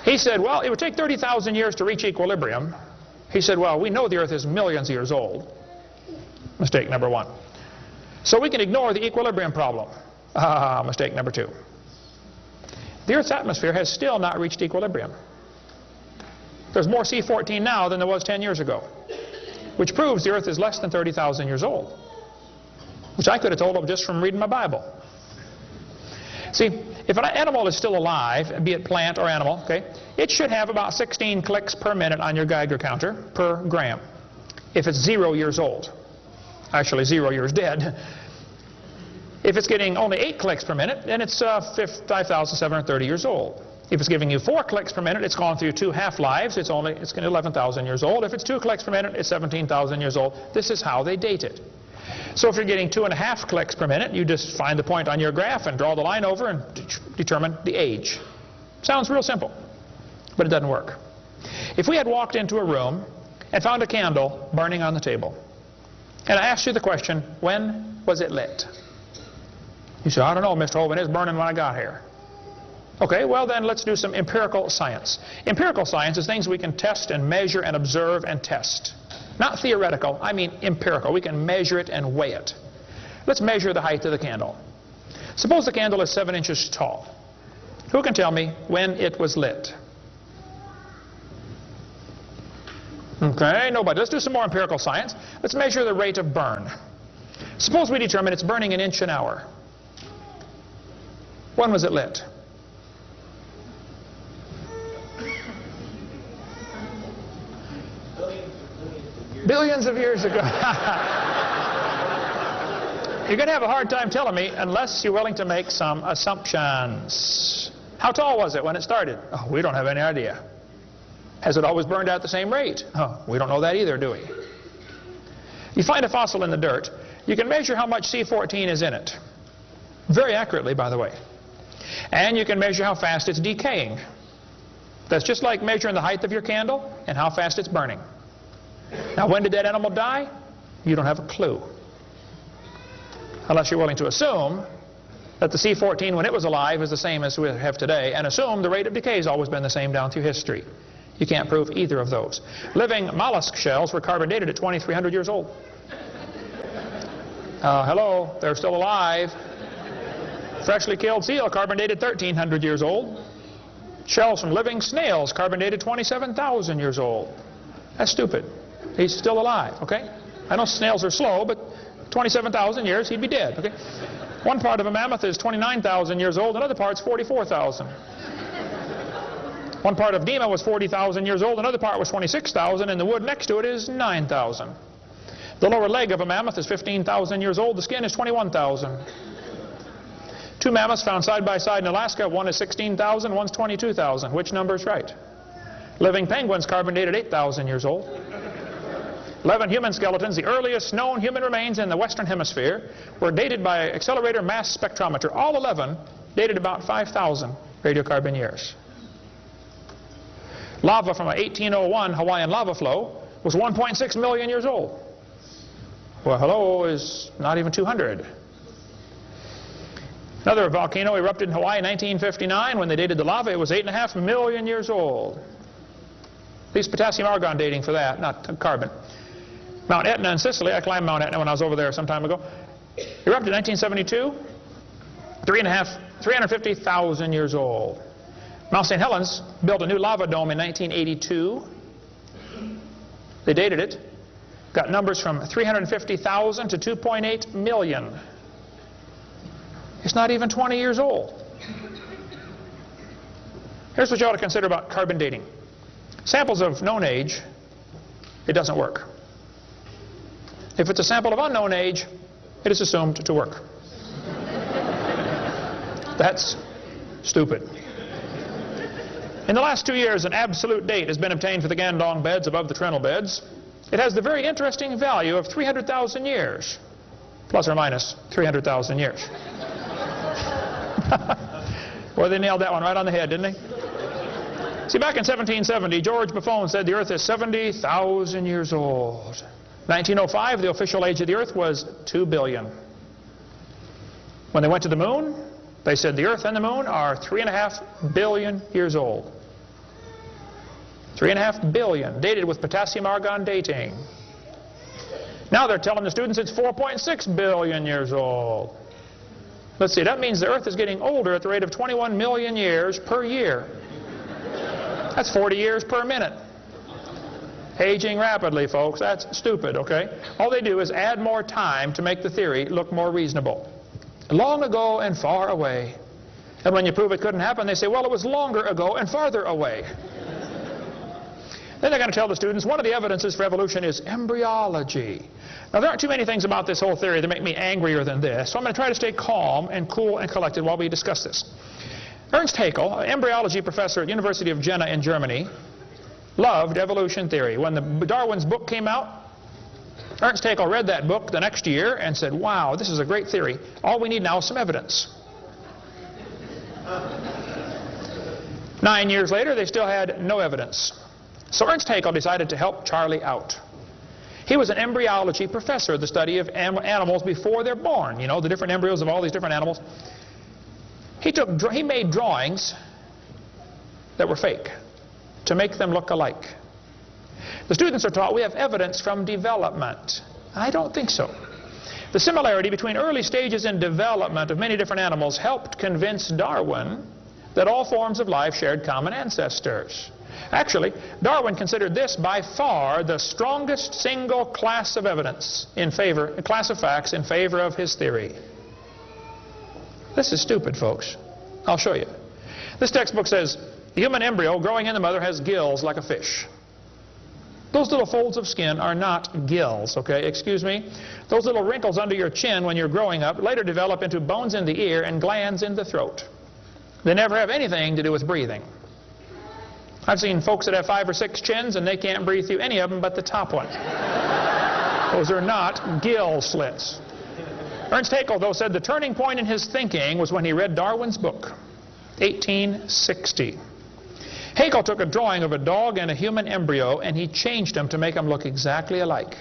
He said, well, it would take 30,000 years to reach equilibrium. He said, well, we know the Earth is millions of years old. Mistake number one. So we can ignore the equilibrium problem. Mistake number two. The Earth's atmosphere has still not reached equilibrium. There's more C14 now than there was 10 years ago, which proves the Earth is less than 30,000 years old, which I could have told them just from reading my Bible. See, if an animal is still alive, be it plant or animal, okay, it should have about 16 clicks per minute on your Geiger counter per gram if it's 0 years old. Actually, 0 years dead. If it's getting only 8 clicks per minute, then it's 5,730 years old. If it's giving you 4 clicks per minute, it's gone through 2 half-lives. It's 11,000 years old. If it's 2 clicks per minute, it's 17,000 years old. This is how they date it. So if you're getting 2.5 clicks per minute, you just find the point on your graph and draw the line over and determine the age. Sounds real simple, but it doesn't work. If we had walked into a room and found a candle burning on the table, and I asked you the question, when was it lit? You say, I don't know, Mr. Hovind, it's burning when I got here. Okay, well then let's do some empirical science. Empirical science is things we can test and measure and observe and test. Not theoretical, I mean empirical. We can measure it and weigh it. Let's measure the height of the candle. Suppose the candle is 7 inches tall. Who can tell me when it was lit? Okay, nobody. Let's do some more empirical science. Let's measure the rate of burn. Suppose we determine it's burning 1 inch an hour. When was it lit? Billions of years ago. You're going to have a hard time telling me unless you're willing to make some assumptions. How tall was it when it started? Oh, we don't have any idea. Has it always burned at the same rate? Oh, we don't know that either, do we? You find a fossil in the dirt, you can measure how much C14 is in it. Very accurately, by the way. And you can measure how fast it's decaying. That's just like measuring the height of your candle and how fast it's burning. Now, when did that animal die? You don't have a clue. Unless you're willing to assume that the C14 when it was alive is the same as we have today, and assume the rate of decay has always been the same down through history. You can't prove either of those. Living mollusk shells were carbon dated at 2,300 years old. Hello, they're still alive. Freshly killed seal carbon dated 1,300 years old. Shells from living snails carbon dated 27,000 years old. That's stupid. He's still alive, okay? I know snails are slow, but 27,000 years, he'd be dead, okay? One part of a mammoth is 29,000 years old, another part's 44,000. One part of Dima was 40,000 years old, another part was 26,000, and the wood next to it is 9,000. The lower leg of a mammoth is 15,000 years old, the skin is 21,000. 2 mammoths found side by side in Alaska, one is 16,000, one's 22,000. Which number's right? Living penguins carbon dated 8,000 years old. 11 human skeletons, the earliest known human remains in the Western Hemisphere, were dated by accelerator mass spectrometer. All 11 dated about 5,000 radiocarbon years. Lava from a 1801 Hawaiian lava flow was 1.6 million years old. Well, hello is not even 200. Another volcano erupted in Hawaii in 1959. When they dated the lava, it was 8.5 million years old. At least potassium argon dating for that, not carbon. Mount Etna in Sicily, I climbed Mount Etna when I was over there some time ago, erupted in 1972, 350,000 years old. Mount St. Helens built a new lava dome in 1982. They dated it, got numbers from 350,000 to 2.8 million. It's not even 20 years old. Here's what you ought to consider about carbon dating. Samples of known age, it doesn't work. If it's a sample of unknown age, it is assumed to work. That's stupid. In the last 2 years, an absolute date has been obtained for the Gandong beds above the Trennell beds. It has the very interesting value of 300,000 years, plus or minus 300,000 years. Well, they nailed that one right on the head, didn't they? See, back in 1770, George Buffon said the Earth is 70,000 years old. 1905, the official age of the Earth was 2 billion. When they went to the moon, they said the Earth and the moon are 3.5 billion years old. 3.5 billion, dated with potassium-argon dating. Now they're telling the students it's 4.6 billion years old. Let's see, that means the Earth is getting older at the rate of 21 million years per year. That's 40 years per minute. Aging rapidly, folks. That's stupid, okay? All they do is add more time to make the theory look more reasonable. Long ago and far away. And when you prove it couldn't happen, they say, well, it was longer ago and farther away. Then they're going to tell the students one of the evidences for evolution is embryology. Now, there aren't too many things about this whole theory that make me angrier than this, so I'm going to try to stay calm and cool and collected while we discuss this. Ernst Haeckel, an embryology professor at the University of Jena in Germany, loved evolution theory. When Darwin's book came out, Ernst Haeckel read that book the next year and said, wow, this is a great theory. All we need now is some evidence. 9 years later, they still had no evidence. So Ernst Haeckel decided to help Charlie out. He was an embryology professor, the study of animals before they're born. You know, the different embryos of all these different animals. He made drawings that were fake to make them look alike. The students are taught we have evidence from development. I don't think so. The similarity between early stages in development of many different animals helped convince Darwin that all forms of life shared common ancestors. Actually, Darwin considered this by far the strongest single class of evidence in favor, a class of facts in favor of his theory. This is stupid, folks. I'll show you. This textbook says the human embryo growing in the mother has gills like a fish. Those little folds of skin are not gills, okay? Excuse me. Those little wrinkles under your chin when you're growing up later develop into bones in the ear and glands in the throat. They never have anything to do with breathing. I've seen folks that have 5 or 6 chins and they can't breathe through any of them but the top one. Those are not gill slits. Ernst Haeckel, though, said the turning point in his thinking was when he read Darwin's book, 1860. Haeckel took a drawing of a dog and a human embryo and he changed them to make them look exactly alike.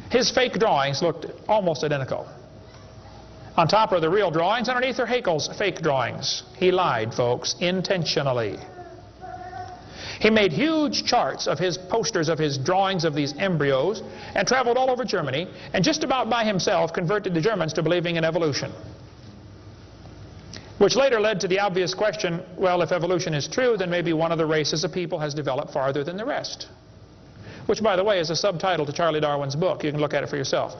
His fake drawings looked almost identical. On top are the real drawings, underneath are Haeckel's fake drawings. He lied, folks, intentionally. He made huge charts of his posters of his drawings of these embryos and traveled all over Germany and just about by himself converted the Germans to believing in evolution. Which later led to the obvious question, well, if evolution is true, then maybe one of the races of people has developed farther than the rest. Which, by the way, is a subtitle to Charlie Darwin's book. You can look at it for yourself.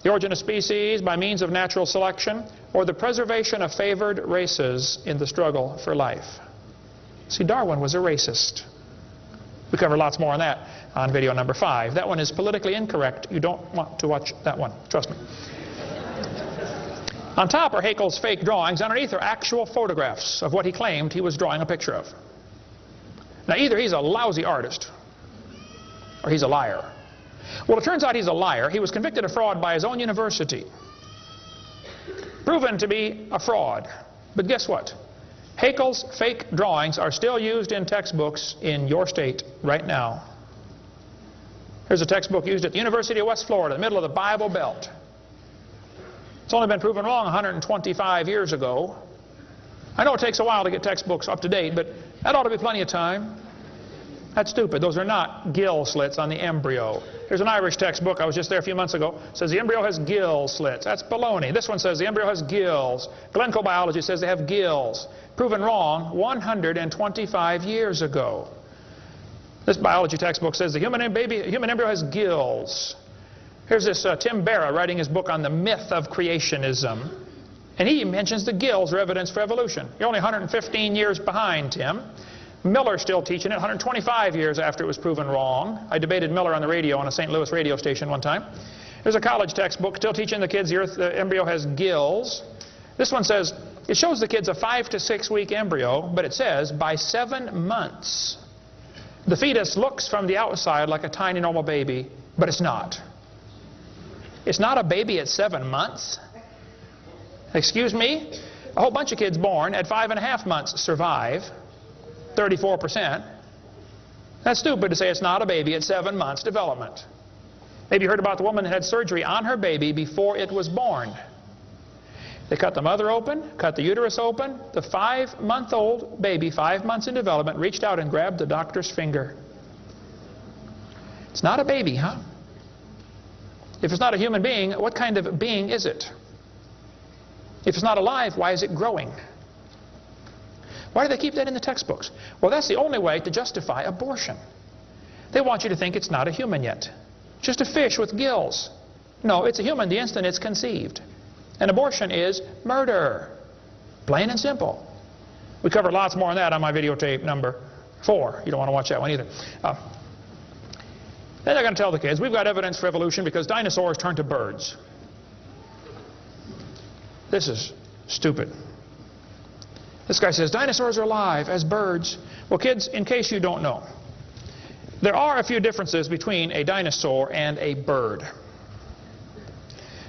The Origin of Species by Means of Natural Selection, or the Preservation of Favored Races in the Struggle for Life. See, Darwin was a racist. We cover lots more on that on video number 5. That one is politically incorrect. You don't want to watch that one. Trust me. On top are Haeckel's fake drawings. Underneath are actual photographs of what he claimed he was drawing a picture of. Now, either he's a lousy artist or he's a liar. Well, it turns out he's a liar. He was convicted of fraud by his own university. Proven to be a fraud. But guess what? Haeckel's fake drawings are still used in textbooks in your state right now. Here's a textbook used at the University of West Florida, in the middle of the Bible Belt. It's only been proven wrong 125 years ago. I know it takes a while to get textbooks up to date, but that ought to be plenty of time. That's stupid. Those are not gill slits on the embryo. Here's an Irish textbook. I was just there a few months ago. It says the embryo has gill slits. That's baloney. This one says the embryo has gills. Glencoe Biology says they have gills. Proven wrong 125 years ago. This biology textbook says the human embryo has gills. Here's this Tim Barra writing his book on the myth of creationism. And he mentions the gills are evidence for evolution. You're only 115 years behind, Tim. Miller's still teaching it 125 years after it was proven wrong. I debated Miller on the radio on a St. Louis radio station one time. There's a college textbook still teaching the kids the embryo has gills. This one says, it shows the kids a 5 to 6 week embryo, but it says by 7 months, the fetus looks from the outside like a tiny normal baby, but it's not. It's not a baby at 7 months? Excuse me? A whole bunch of kids born at 5.5 months survive, 34%. That's stupid to say it's not a baby at 7 months development. Maybe you heard about the woman that had surgery on her baby before it was born. They cut the mother open, cut the uterus open. The 5-month-old baby, 5 months in development, reached out and grabbed the doctor's finger. It's not a baby, huh? If it's not a human being, what kind of being is it? If it's not alive, why is it growing? Why do they keep that in the textbooks? Well, that's the only way to justify abortion. They want you to think it's not a human yet. Just a fish with gills. No, it's a human the instant it's conceived. And abortion is murder. Plain and simple. We covered lots more on that on my videotape number 4. You don't want to watch that one either. Then they're going to tell the kids, we've got evidence for evolution because dinosaurs turned to birds. This is stupid. This guy says, dinosaurs are alive as birds. Well, kids, in case you don't know, there are a few differences between a dinosaur and a bird.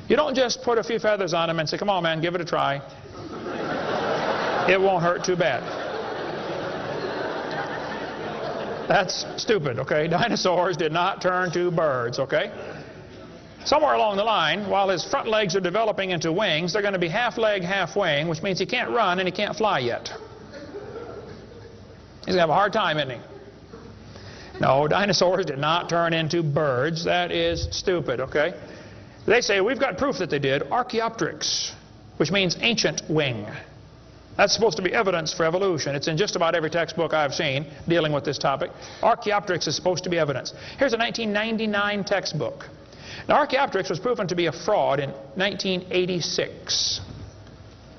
You don't just put a few feathers on them and say, come on, man, give it a try. It won't hurt too bad. That's stupid, okay? Dinosaurs did not turn to birds, okay? Somewhere along the line, while his front legs are developing into wings, they're going to be half leg, half wing, which means he can't run and he can't fly yet. He's going to have a hard time, isn't he? No, dinosaurs did not turn into birds. That is stupid, okay? They say, we've got proof that they did. Archaeopteryx, which means ancient wing. That's supposed to be evidence for evolution. It's in just about every textbook I've seen dealing with this topic. Archaeopteryx is supposed to be evidence. Here's a 1999 textbook. Now, Archaeopteryx was proven to be a fraud in 1986.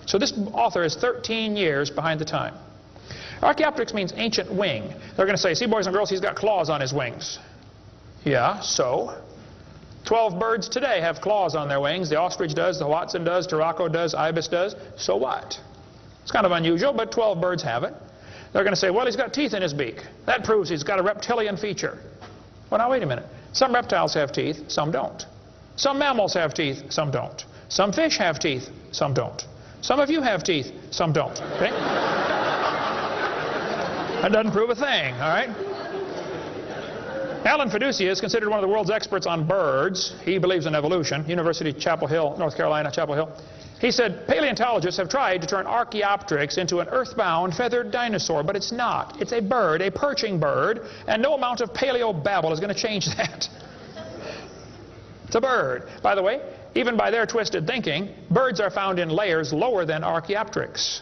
So this author is 13 years behind the time. Archaeopteryx means ancient wing. They're going to say, see, boys and girls, he's got claws on his wings. Yeah, so? 12 birds today have claws on their wings. The ostrich does, the Watson does, Turako does, ibis does. So what? It's kind of unusual, but 12 birds have it. They're going to say, well, he's got teeth in his beak. That proves he's got a reptilian feature. Well, now, wait a minute. Some reptiles have teeth, some don't. Some mammals have teeth, some don't. Some fish have teeth, some don't. Some of you have teeth, some don't. Okay? That doesn't prove a thing, all right? Alan Fiducia is considered one of the world's experts on birds. He believes in evolution. University of Chapel Hill, North Carolina, Chapel Hill. He said, paleontologists have tried to turn Archaeopteryx into an earthbound feathered dinosaur, but it's not. It's a bird, a perching bird, and no amount of paleo-babble is going to change that. It's a bird. By the way, even by their twisted thinking, birds are found in layers lower than Archaeopteryx.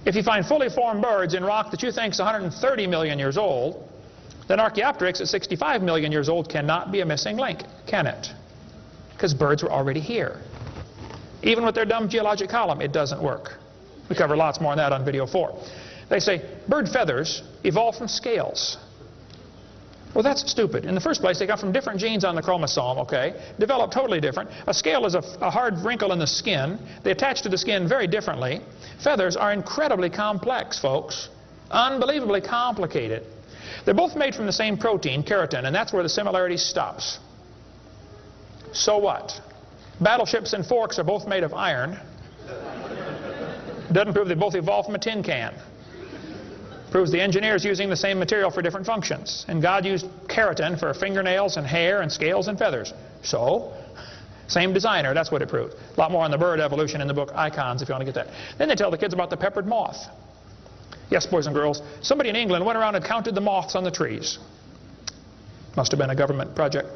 If you find fully formed birds in rock that you think is 130 million years old, then Archaeopteryx at 65 million years old cannot be a missing link, can it? Because birds were already here. Even with their dumb geologic column, it doesn't work. We cover lots more on that on video 4. They say bird feathers evolved from scales. Well, that's stupid. In the first place, they come from different genes on the chromosome, okay? Developed totally different. A scale is a hard wrinkle in the skin. They attach to the skin very differently. Feathers are incredibly complex, folks. Unbelievably complicated. They're both made from the same protein, keratin, and that's where the similarity stops. So what? Battleships and forks are both made of iron. Doesn't prove they both evolved from a tin can. Proves the engineer's using the same material for different functions. And God used keratin for fingernails and hair and scales and feathers. So, same designer, that's what it proves. A lot more on the bird evolution in the book Icons if you want to get that. Then they tell the kids about the peppered moth. Yes, boys and girls, somebody in England went around and counted the moths on the trees. Must have been a government project.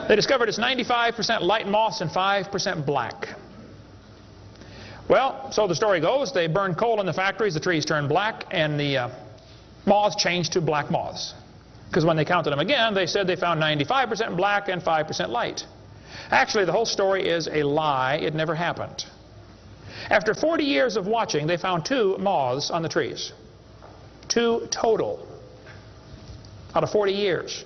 They discovered it's 95% light moths and 5% black. Well, so the story goes, they burned coal in the factories, the trees turned black, and the moths changed to black moths. Because when they counted them again, they said they found 95% black and 5% light. Actually, the whole story is a lie. It never happened. After 40 years of watching, they found 2 moths on the trees. 2 total out of 40 years.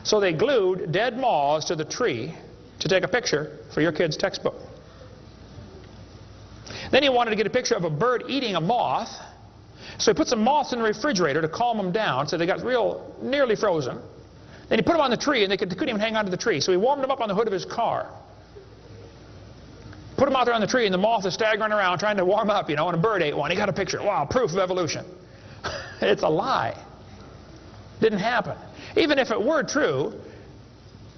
So they glued dead moths to the tree to take a picture for your kid's textbook. Then he wanted to get a picture of a bird eating a moth, so he put some moths in the refrigerator to calm them down so they got nearly frozen. Then he put them on the tree, and they couldn't even hang onto the tree, so he warmed them up on the hood of his car. Put them out there on the tree, and the moth is staggering around trying to warm up, you know, and a bird ate one. He got a picture. Wow, proof of evolution. It's a lie. Didn't happen. Even if it were true,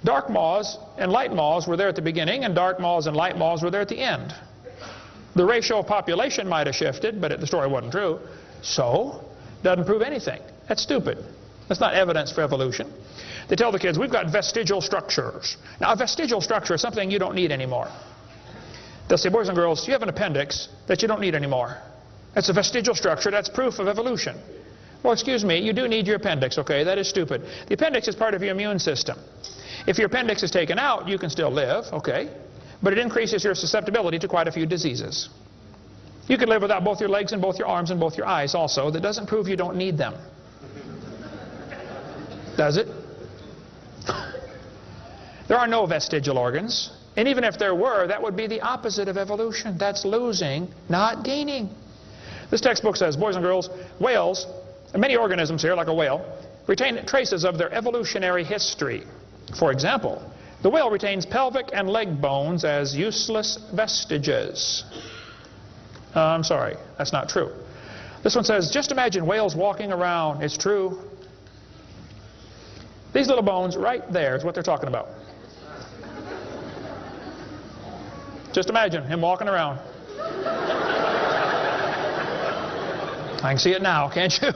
dark moths and light moths were there at the beginning, and dark moths and light moths were there at the end. The ratio of population might have shifted, but the story wasn't true. So, doesn't prove anything. That's stupid. That's not evidence for evolution. They tell the kids, we've got vestigial structures. Now, a vestigial structure is something you don't need anymore. They'll say, boys and girls, you have an appendix that you don't need anymore. That's a vestigial structure. That's proof of evolution. Well, excuse me, you do need your appendix, okay? That is stupid. The appendix is part of your immune system. If your appendix is taken out, you can still live, okay? But it increases your susceptibility to quite a few diseases. You could live without both your legs and both your arms and both your eyes also. That doesn't prove you don't need them. Does it? There are no vestigial organs. And even if there were, that would be the opposite of evolution. That's losing, not gaining. This textbook says, boys and girls, whales, and many organisms here, like a whale, retain traces of their evolutionary history. For example, the whale retains pelvic and leg bones as useless vestiges. I'm sorry, that's not true. This one says, just imagine whales walking around. It's true. These little bones right there is what they're talking about. Just imagine him walking around. I can see it now, can't you?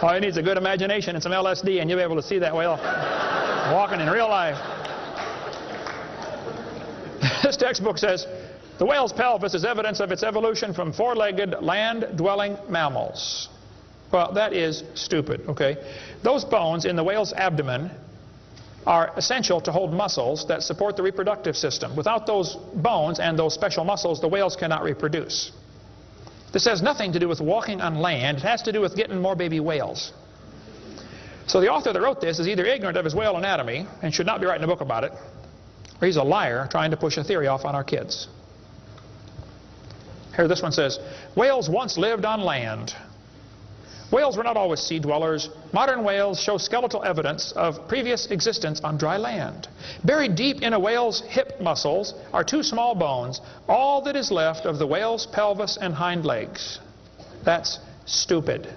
All you need is a good imagination and some LSD, and you'll be able to see that whale walking in real life. This textbook says, the whale's pelvis is evidence of its evolution from 4-legged, land-dwelling mammals. Well, that is stupid, okay? Those bones in the whale's abdomen are essential to hold muscles that support the reproductive system. Without those bones and those special muscles, the whales cannot reproduce. This has nothing to do with walking on land. It has to do with getting more baby whales. So the author that wrote this is either ignorant of his whale anatomy and should not be writing a book about it, or he's a liar trying to push a theory off on our kids. Here, this one says, whales once lived on land. Whales were not always sea dwellers. Modern whales show skeletal evidence of previous existence on dry land. Buried deep in a whale's hip muscles are 2 small bones, all that is left of the whale's pelvis and hind legs. That's stupid.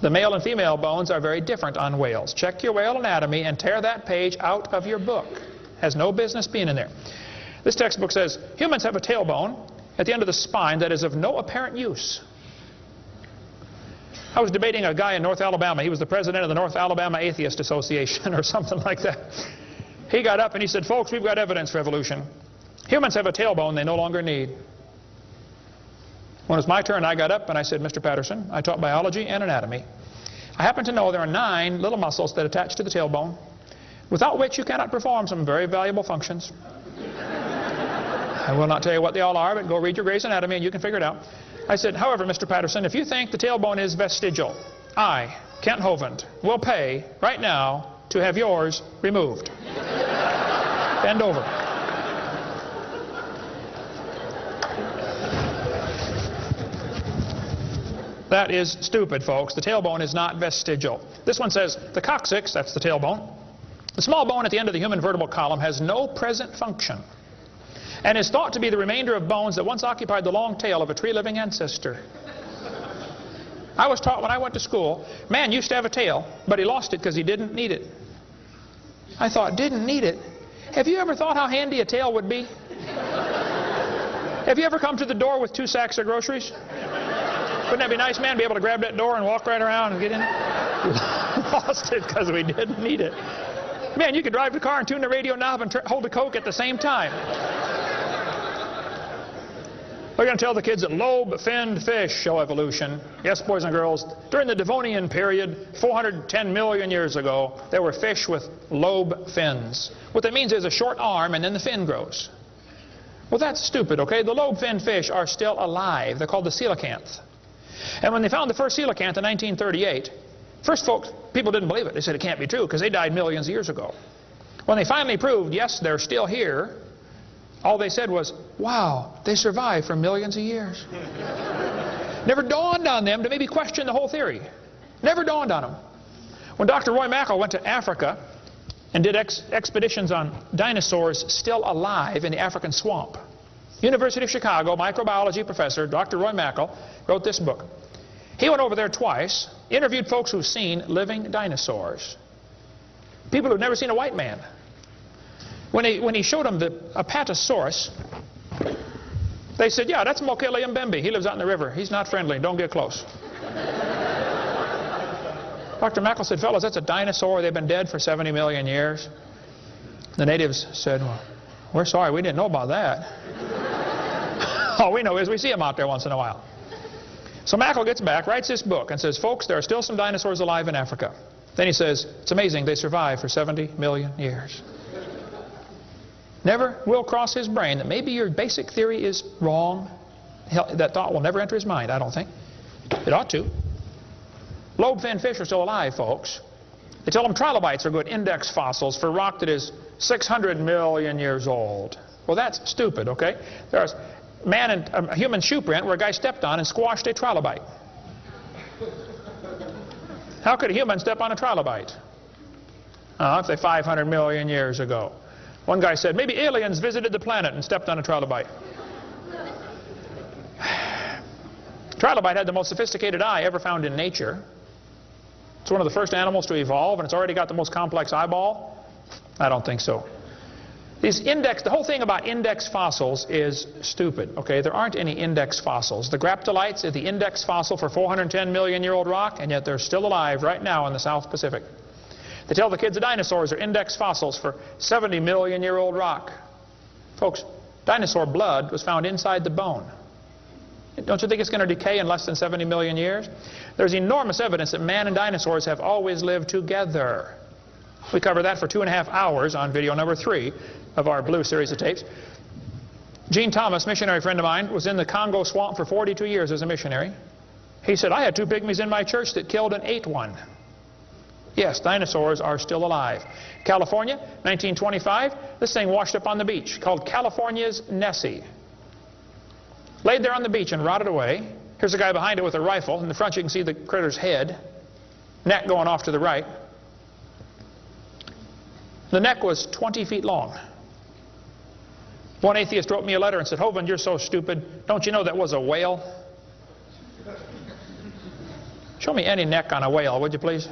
The male and female bones are very different on whales. Check your whale anatomy and tear that page out of your book. Has no business being in there. This textbook says, humans have a tailbone at the end of the spine that is of no apparent use. I was debating a guy in North Alabama. He was the president of the North Alabama Atheist Association or something like that. He got up and he said, folks, we've got evidence for evolution. Humans have a tailbone they no longer need. When it was my turn, I got up and I said, Mr. Patterson, I taught biology and anatomy. I happen to know there are 9 little muscles that attach to the tailbone, without which you cannot perform some very valuable functions. I will not tell you what they all are, but go read your Gray's Anatomy and you can figure it out. I said, however, Mr. Patterson, if you think the tailbone is vestigial, I, Kent Hovind, will pay right now to have yours removed. Bend over. That is stupid, folks. The tailbone is not vestigial. This one says, the coccyx, that's the tailbone, the small bone at the end of the human vertebral column, has no present function and is thought to be the remainder of bones that once occupied the long tail of a tree-living ancestor. I was taught when I went to school, man used to have a tail, but he lost it because he didn't need it. I thought, didn't need it? Have you ever thought how handy a tail would be? Have you ever come to the door with 2 sacks of groceries? Wouldn't that be nice, man, be able to grab that door and walk right around and get in? Lost it because we didn't need it. Man, you could drive the car and tune the radio knob and hold the Coke at the same time. They're going to tell the kids that lobe-finned fish show evolution. Yes, boys and girls, during the Devonian period, 410 million years ago, there were fish with lobe fins. What that means is a short arm and then the fin grows. Well, that's stupid, okay? The lobe-finned fish are still alive. They're called the coelacanth. And when they found the first coelacanth in 1938, people didn't believe it. They said it can't be true because they died millions of years ago. When they finally proved, yes, they're still here, all they said was, wow, they survived for millions of years. Never dawned on them to maybe question the whole theory. Never dawned on them. When Dr. Roy Mackal went to Africa and did expeditions on dinosaurs still alive in the African swamp, University of Chicago microbiology professor Dr. Roy Mackal wrote this book. He went over there twice, interviewed folks who've seen living dinosaurs. People who've never seen a white man. When he showed them the Apatosaurus, they said, yeah, that's Mokele Mbembe. He lives out in the river. He's not friendly. Don't get close. Dr. Mackal said, fellas, that's a dinosaur. They've been dead for 70 million years. The natives said, well, we're sorry. We didn't know about that. All we know is we see them out there once in a while. So Mackal gets back, writes this book, and says, folks, there are still some dinosaurs alive in Africa. Then he says, it's amazing. They survived for 70 million years. Never will cross his brain that maybe your basic theory is wrong. That thought will never enter his mind, I don't think. It ought to. Lobe-finned fish are still alive, folks. They tell them trilobites are good index fossils for rock that is 600 million years old. Well, that's stupid, okay? There's a human shoe print where a guy stepped on and squashed a trilobite. How could a human step on a trilobite? If they're 500 million years ago. One guy said, maybe aliens visited the planet and stepped on a trilobite. Trilobite had the most sophisticated eye ever found in nature. It's one of the first animals to evolve, and it's already got the most complex eyeball. I don't think so. The whole thing about index fossils is stupid, okay? There aren't any index fossils. The graptolites are the index fossil for 410-million-year-old rock, and yet they're still alive right now in the South Pacific. They tell the kids the dinosaurs are index fossils for 70-million-year-old rock. Folks, dinosaur blood was found inside the bone. Don't you think it's going to decay in less than 70 million years? There's enormous evidence that man and dinosaurs have always lived together. We covered that for 2.5 hours on video number 3 of our Blue series of tapes. Gene Thomas, missionary friend of mine, was in the Congo swamp for 42 years as a missionary. He said, I had 2 pygmies in my church that killed and ate one. Yes, dinosaurs are still alive. California, 1925, this thing washed up on the beach called California's Nessie. Laid there on the beach and rotted away. Here's a guy behind it with a rifle. In the front you can see the critter's head, neck going off to the right. The neck was 20 feet long. One atheist wrote me a letter and said, Hovind, you're so stupid. Don't you know that was a whale? Show me any neck on a whale, would you please?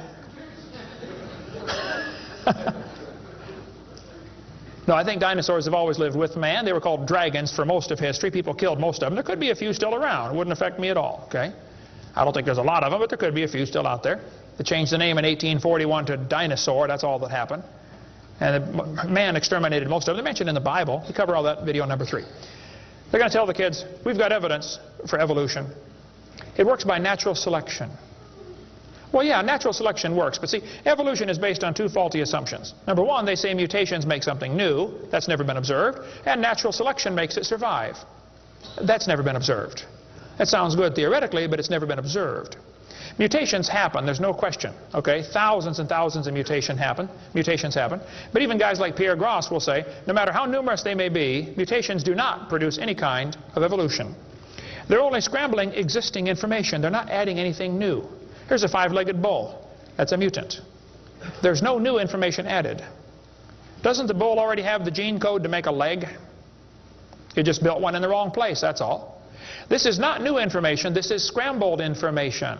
No, I think dinosaurs have always lived with man. They were called dragons for most of history. People killed most of them. There could be a few still around. It wouldn't affect me at all, okay? I don't think there's a lot of them, but there could be a few still out there. They changed the name in 1841 to dinosaur. That's all that happened. And man exterminated most of them. They're mentioned in the Bible. We cover all that in video number 3. They're going to tell the kids, we've got evidence for evolution. It works by natural selection. Well, yeah, natural selection works, but see, evolution is based on 2 faulty assumptions. Number 1, they say mutations make something new. That's never been observed. And natural selection makes it survive. That's never been observed. That sounds good theoretically, but it's never been observed. Mutations happen, there's no question, okay? Thousands and thousands of mutations happen. But even guys like Pierre Gross will say, no matter how numerous they may be, mutations do not produce any kind of evolution. They're only scrambling existing information. They're not adding anything new. Here's a 5-legged bull. That's a mutant. There's no new information added. Doesn't the bull already have the gene code to make a leg? You just built one in the wrong place, that's all. This is not new information. This is scrambled information.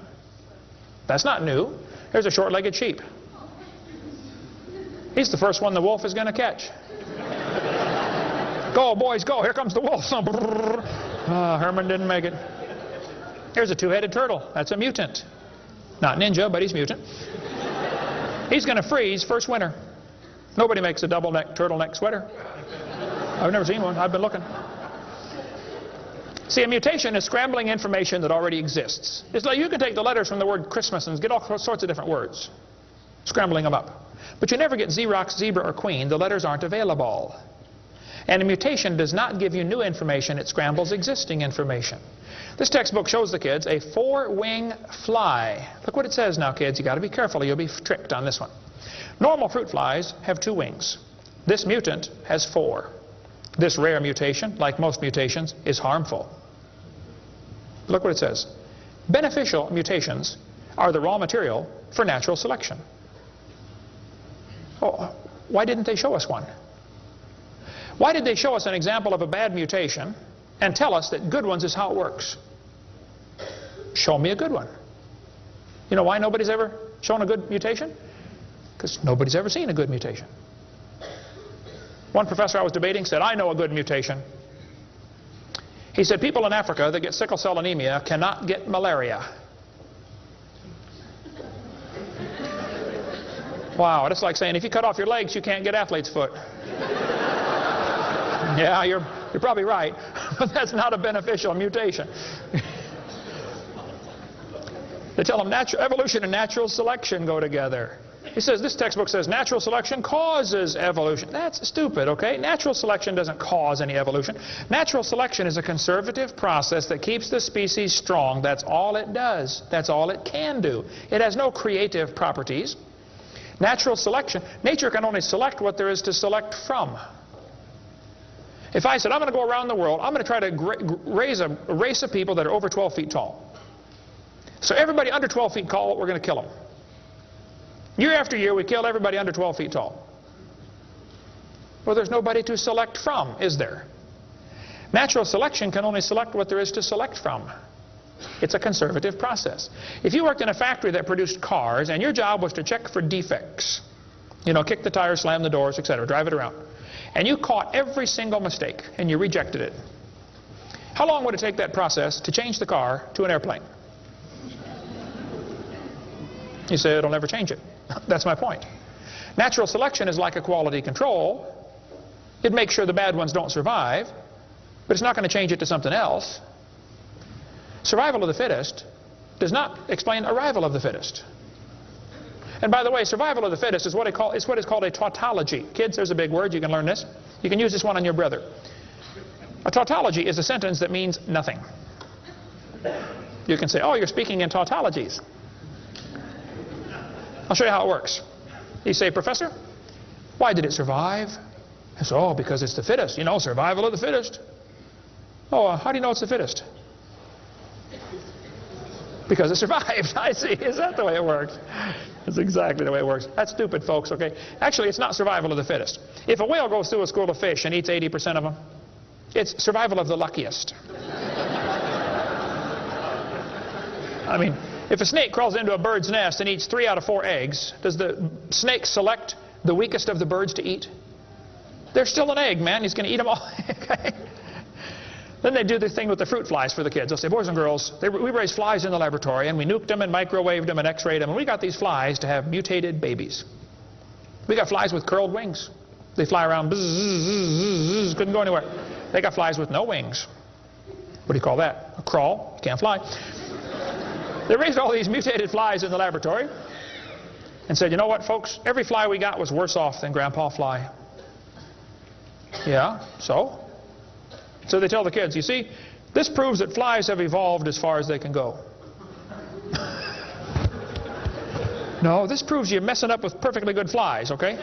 That's not new. Here's a short-legged sheep. He's the first one the wolf is going to catch. Go, boys, go. Here comes the wolf. Herman didn't make it. Here's a 2-headed turtle. That's a mutant. Not ninja, but he's mutant. He's going to freeze first winter. Nobody makes a double-neck turtleneck sweater. I've never seen one. I've been looking. See, a mutation is scrambling information that already exists. It's like you can take the letters from the word Christmas and get all sorts of different words, scrambling them up. But you never get Xerox, zebra, or queen. The letters aren't available. And a mutation does not give you new information. It scrambles existing information. This textbook shows the kids a 4-wing fly. Look what it says now, kids. You got to be careful or you'll be tricked on this one. Normal fruit flies have 2 wings. This mutant has 4. This rare mutation, like most mutations, is harmful. Look what it says. Beneficial mutations are the raw material for natural selection. Oh, why didn't they show us one? Why did they show us an example of a bad mutation and tell us that good ones is how it works? Show me a good one. You know why nobody's ever shown a good mutation? Because nobody's ever seen a good mutation. One professor I was debating said, I know a good mutation. He said, people in Africa that get sickle cell anemia cannot get malaria. Wow, that's like saying if you cut off your legs, you can't get athlete's foot. Yeah, you're probably right, but that's not a beneficial mutation. They tell them evolution and natural selection go together. He says, this textbook says natural selection causes evolution. That's stupid, okay? Natural selection doesn't cause any evolution. Natural selection is a conservative process that keeps the species strong. That's all it does. That's all it can do. It has no creative properties. Natural selection, nature can only select what there is to select from. If I said, I'm going to go around the world, I'm going to try to raise a race of people that are over 12 feet tall. So everybody under 12 feet tall, we're going to kill them. Year after year, we kill everybody under 12 feet tall. Well, there's nobody to select from, is there? Natural selection can only select what there is to select from. It's a conservative process. If you worked in a factory that produced cars and your job was to check for defects, you know, kick the tires, slam the doors, etc., drive it around, and you caught every single mistake and you rejected it, how long would it take that process to change the car to an airplane? You say it'll never change it. That's my point. Natural selection is like a quality control. It makes sure the bad ones don't survive, but it's not going to change it to something else. Survival of the fittest does not explain arrival of the fittest. And by the way, survival of the fittest is what is called a tautology. Kids, there's a big word. You can learn this. You can use this one on your brother. A tautology is a sentence that means nothing. You can say, oh, you're speaking in tautologies. I'll show you how it works. You say, Professor, why did it survive? I say, oh, because it's the fittest. You know, survival of the fittest. Oh, how do you know it's the fittest? Because it survived. I see. Is that the way it works? That's exactly the way it works. That's stupid, folks, okay? Actually, it's not survival of the fittest. If a whale goes through a school of fish and eats 80% of them, it's survival of the luckiest. I mean, if a snake crawls into a bird's nest and eats 3 out of 4 eggs, does the snake select the weakest of the birds to eat? There's still an egg, man. He's going to eat them all. Okay? Then they do the thing with the fruit flies for the kids. They'll say, boys and girls, we raised flies in the laboratory, and we nuked them and microwaved them and x-rayed them, and we got these flies to have mutated babies. We got flies with curled wings. They fly around, bzz, bzz, bzz, bzz, couldn't go anywhere. They got flies with no wings. What do you call that? A crawl. You can't fly. They raised all these mutated flies in the laboratory and said, you know what, folks? Every fly we got was worse off than Grandpa Fly. Yeah, so? So they tell the kids, you see, this proves that flies have evolved as far as they can go. No, this proves you're messing up with perfectly good flies, okay?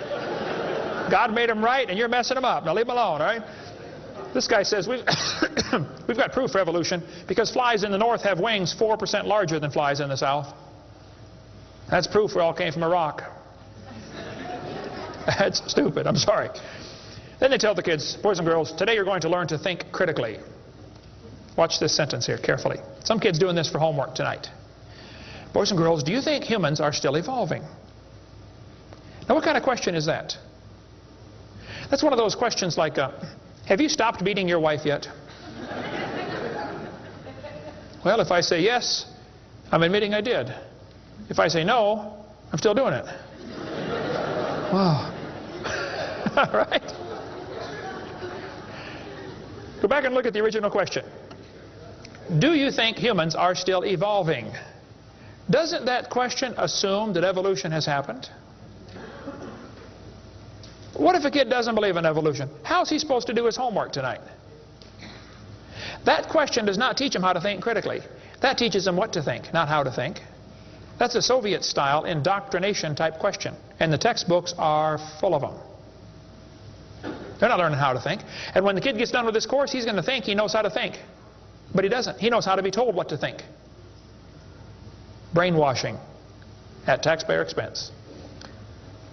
God made them right and you're messing them up. Now leave them alone, all right? This guy says we've got proof for evolution because flies in the north have wings 4% larger than flies in the south. That's proof we all came from a rock. That's stupid, I'm sorry. Then they tell the kids, boys and girls, today you're going to learn to think critically. Watch this sentence here carefully. Some kids doing this for homework tonight. Boys and girls, do you think humans are still evolving? Now what kind of question is that? That's one of those questions like, have you stopped beating your wife yet? Well, if I say yes, I'm admitting I did. If I say no, I'm still doing it. Wow. All right. Go back and look at the original question. Do you think humans are still evolving? Doesn't that question assume that evolution has happened? What if a kid doesn't believe in evolution? How's he supposed to do his homework tonight? That question does not teach him how to think critically. That teaches him what to think, not how to think. That's a Soviet-style indoctrination type question, and the textbooks are full of them. They're not learning how to think. And when the kid gets done with this course, he's going to think he knows how to think. But he doesn't. He knows how to be told what to think. Brainwashing at taxpayer expense.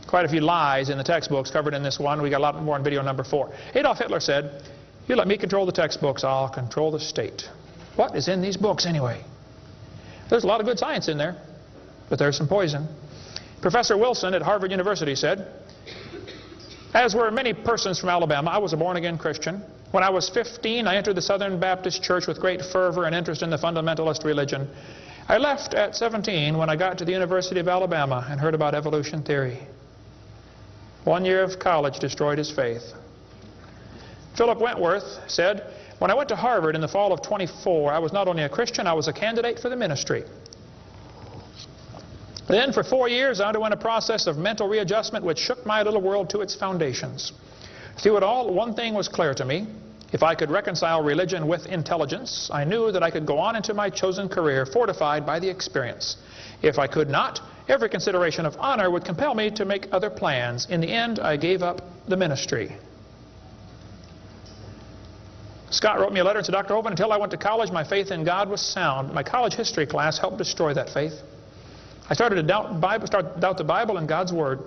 Quite a few lies in the textbooks covered in this one. We got a lot more in video number 4. Adolf Hitler said, "You let me control the textbooks, I'll control the state." What is in these books anyway? There's a lot of good science in there, but there's some poison. Professor Wilson at Harvard University said, "As were many persons from Alabama, I was a born-again Christian. When I was 15, I entered the Southern Baptist Church with great fervor and interest in the fundamentalist religion. I left at 17 when I got to the University of Alabama and heard about evolution theory. 1 year of college destroyed his faith." Philip Wentworth said, "When I went to Harvard in the fall of 24, I was not only a Christian, I was a candidate for the ministry. Then for 4 years I underwent a process of mental readjustment which shook my little world to its foundations. Through it all, one thing was clear to me. If I could reconcile religion with intelligence, I knew that I could go on into my chosen career fortified by the experience. If I could not, every consideration of honor would compel me to make other plans. In the end, I gave up the ministry." Scott wrote me a letter and said, "Dr. Hovind, until I went to college, my faith in God was sound. My college history class helped destroy that faith. I started to doubt the Bible and God's Word.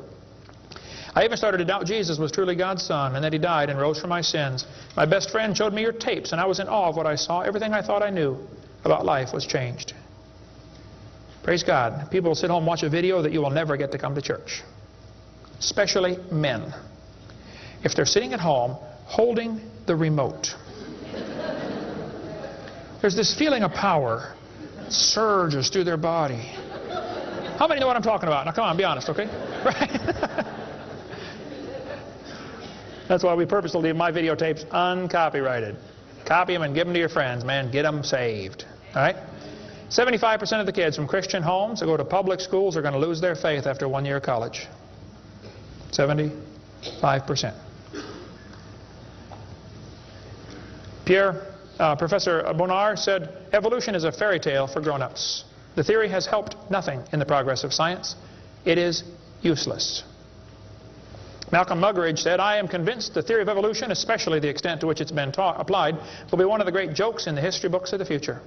I even started to doubt Jesus was truly God's Son and that He died and rose for my sins. My best friend showed me your tapes and I was in awe of what I saw. Everything I thought I knew about life was changed." Praise God. People will sit home and watch a video that you will never get to come to church. Especially men. If they're sitting at home holding the remote. There's this feeling of power that surges through their body. How many know what I'm talking about? Now come on, be honest, okay? Right? That's why we purposely leave my videotapes uncopyrighted. Copy them and give them to your friends, man. Get them saved. All right? 75% of the kids from Christian homes that go to public schools are going to lose their faith after 1 year of college. 75%. Professor Bonar said, "Evolution is a fairy tale for grown-ups. The theory has helped nothing in the progress of science. It is useless." Malcolm Muggeridge said, "I am convinced the theory of evolution, especially the extent to which it's been applied, will be one of the great jokes in the history books of the future."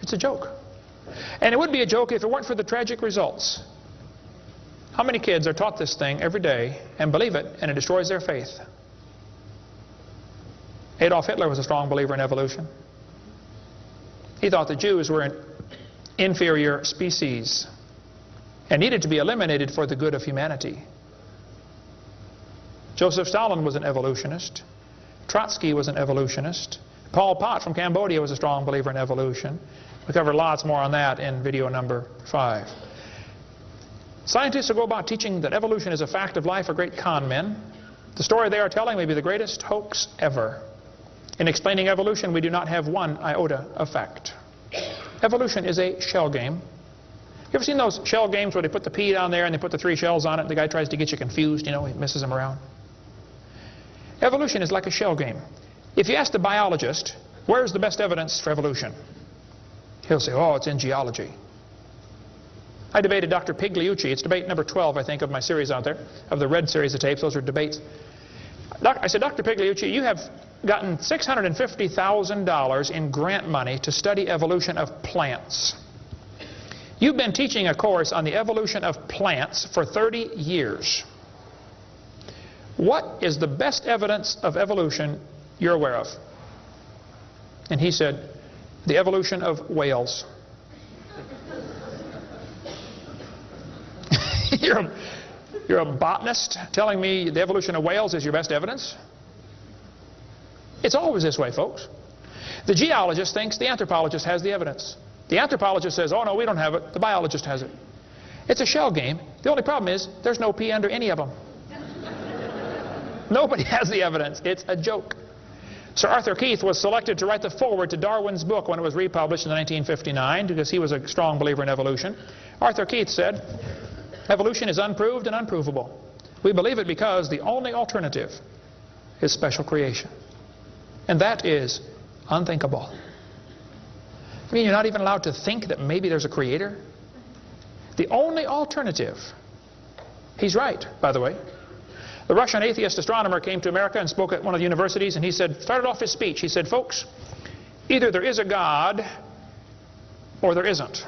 It's a joke. And it would be a joke if it weren't for the tragic results. How many kids are taught this thing every day and believe it, and it destroys their faith? Adolf Hitler was a strong believer in evolution. He thought the Jews were an inferior species and needed to be eliminated for the good of humanity. Joseph Stalin was an evolutionist. Trotsky was an evolutionist. Pol Pot from Cambodia was a strong believer in evolution. We covered lots more on that in video number 5. Scientists who go about teaching that evolution is a fact of life are great con men. The story they are telling may be the greatest hoax ever. In explaining evolution, we do not have one iota of fact. Evolution is a shell game. You ever seen those shell games where they put the pea down there and they put the 3 shells on it and the guy tries to get you confused, you know, he messes them around? Evolution is like a shell game. If you ask the biologist, where's the best evidence for evolution? He'll say, oh, it's in geology. I debated Dr. Pigliucci. It's debate number 12, I think, of my series out there, of the red series of tapes. Those are debates. I said, Dr. Pigliucci, you have gotten $650,000 in grant money to study evolution of plants. You've been teaching a course on the evolution of plants for 30 years. What is the best evidence of evolution you're aware of? And he said, the evolution of whales. You're a botanist telling me the evolution of whales is your best evidence? It's always this way, folks. The geologist thinks the anthropologist has the evidence. The anthropologist says, oh no, we don't have it. The biologist has it. It's a shell game. The only problem is there's no P under any of them. Nobody has the evidence. It's a joke. Sir Arthur Keith was selected to write the foreword to Darwin's book when it was republished in 1959 because he was a strong believer in evolution. Arthur Keith said, "Evolution is unproved and unprovable. We believe it because the only alternative is special creation. And that is unthinkable." I mean, you're not even allowed to think that maybe there's a creator? The only alternative. He's right, by the way. The Russian atheist astronomer came to America and spoke at one of the universities, and he started off his speech, he said, "Folks, either there is a God or there isn't."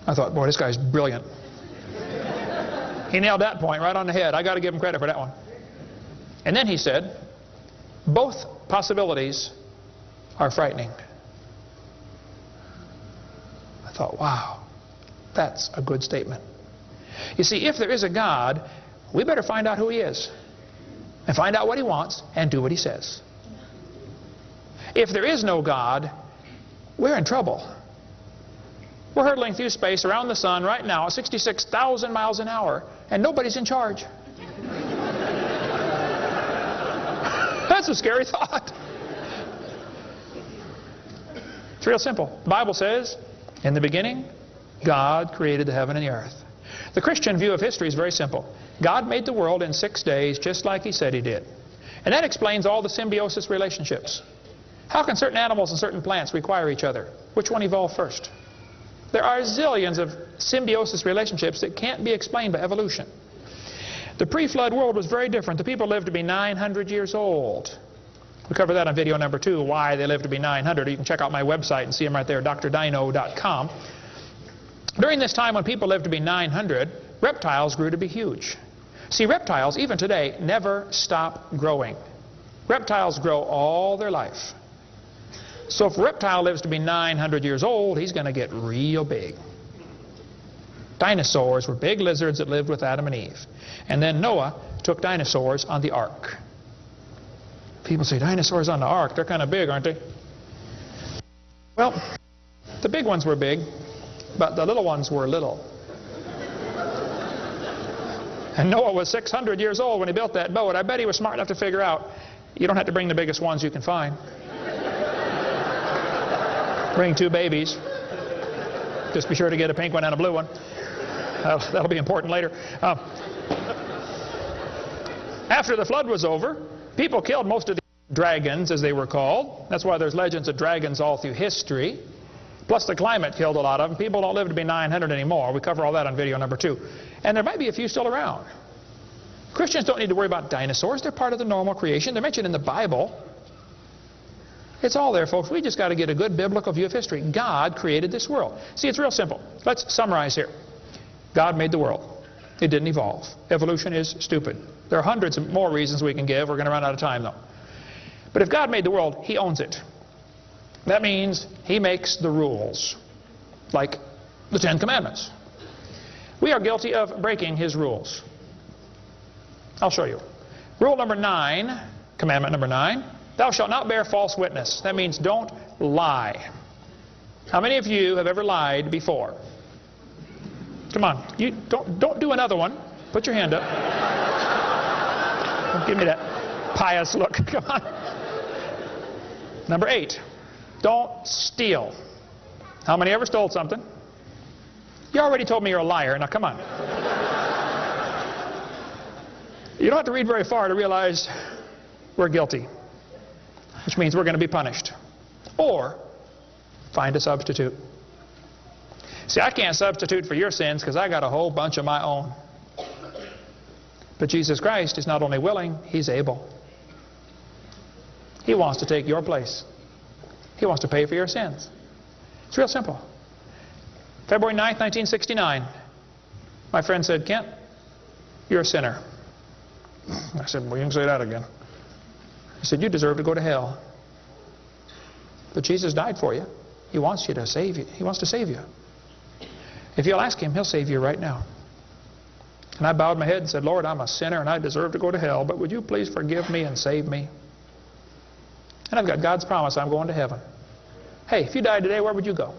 I thought, boy, this guy's brilliant. He nailed that point right on the head. I got to give him credit for that one. And then he said, "Both possibilities are frightening." I thought, wow, that's a good statement. You see, if there is a God, we better find out who he is and find out what he wants and do what he says. If there is no God, we're in trouble. We're hurtling through space around the sun right now at 66,000 miles an hour, and nobody's in charge. That's a scary thought. It's real simple. The Bible says, in the beginning, God created the heaven and the earth. The Christian view of history is very simple. God made the world in 6 days just like he said he did. And that explains all the symbiosis relationships. How can certain animals and certain plants require each other? Which one evolved first? There are zillions of symbiosis relationships that can't be explained by evolution. The pre-flood world was very different. The people lived to be 900 years old. We cover that on video number 2, why they lived to be 900. You can check out my website and see them right there, drdino.com. During this time when people lived to be 900, reptiles grew to be huge. See, reptiles, even today, never stop growing. Reptiles grow all their life. So if a reptile lives to be 900 years old, he's going to get real big. Dinosaurs were big lizards that lived with Adam and Eve. And then Noah took dinosaurs on the ark. People say, dinosaurs on the ark, they're kind of big, aren't they? Well, the big ones were big, but the little ones were little. And Noah was 600 years old when he built that boat. I bet he was smart enough to figure out, you don't have to bring the biggest ones you can find. Bring 2 babies. Just be sure to get a pink one and a blue one. That'll be important later. After the flood was over, people killed most of the dragons, as they were called. That's why there's legends of dragons all through history. Plus the climate killed a lot of them. People don't live to be 900 anymore. We cover all that on video number 2. And there might be a few still around. Christians don't need to worry about dinosaurs. They're part of the normal creation. They're mentioned in the Bible. It's all there, folks. We just got to get a good biblical view of history. God created this world. See, it's real simple. Let's summarize here. God made the world. It didn't evolve. Evolution is stupid. There are hundreds of more reasons we can give. We're going to run out of time, though. But if God made the world, he owns it. That means he makes the rules, like the 10 Commandments. We are guilty of breaking his rules. I'll show you. Rule number 9, commandment number 9, thou shalt not bear false witness. That means don't lie. How many of you have ever lied before? Come on, you don't do another one. Put your hand up. Don't give me that pious look. Come on. Number 8, don't steal. How many ever stole something? You already told me you're a liar. Now come on. You don't have to read very far to realize we're guilty, which means we're going to be punished. Or find a substitute. See, I can't substitute for your sins because I got a whole bunch of my own. But Jesus Christ is not only willing, he's able. He wants to take your place. He wants to pay for your sins. It's real simple. February 9th, 1969, my friend said, Kent, you're a sinner. I said, well, you can say that again. He said, you deserve to go to hell. But Jesus died for you. He wants you to save you. He wants to save you. If you'll ask him, he'll save you right now. And I bowed my head and said, Lord, I'm a sinner and I deserve to go to hell, but would you please forgive me and save me? And I've got God's promise I'm going to heaven. Hey, if you died today, where would you go?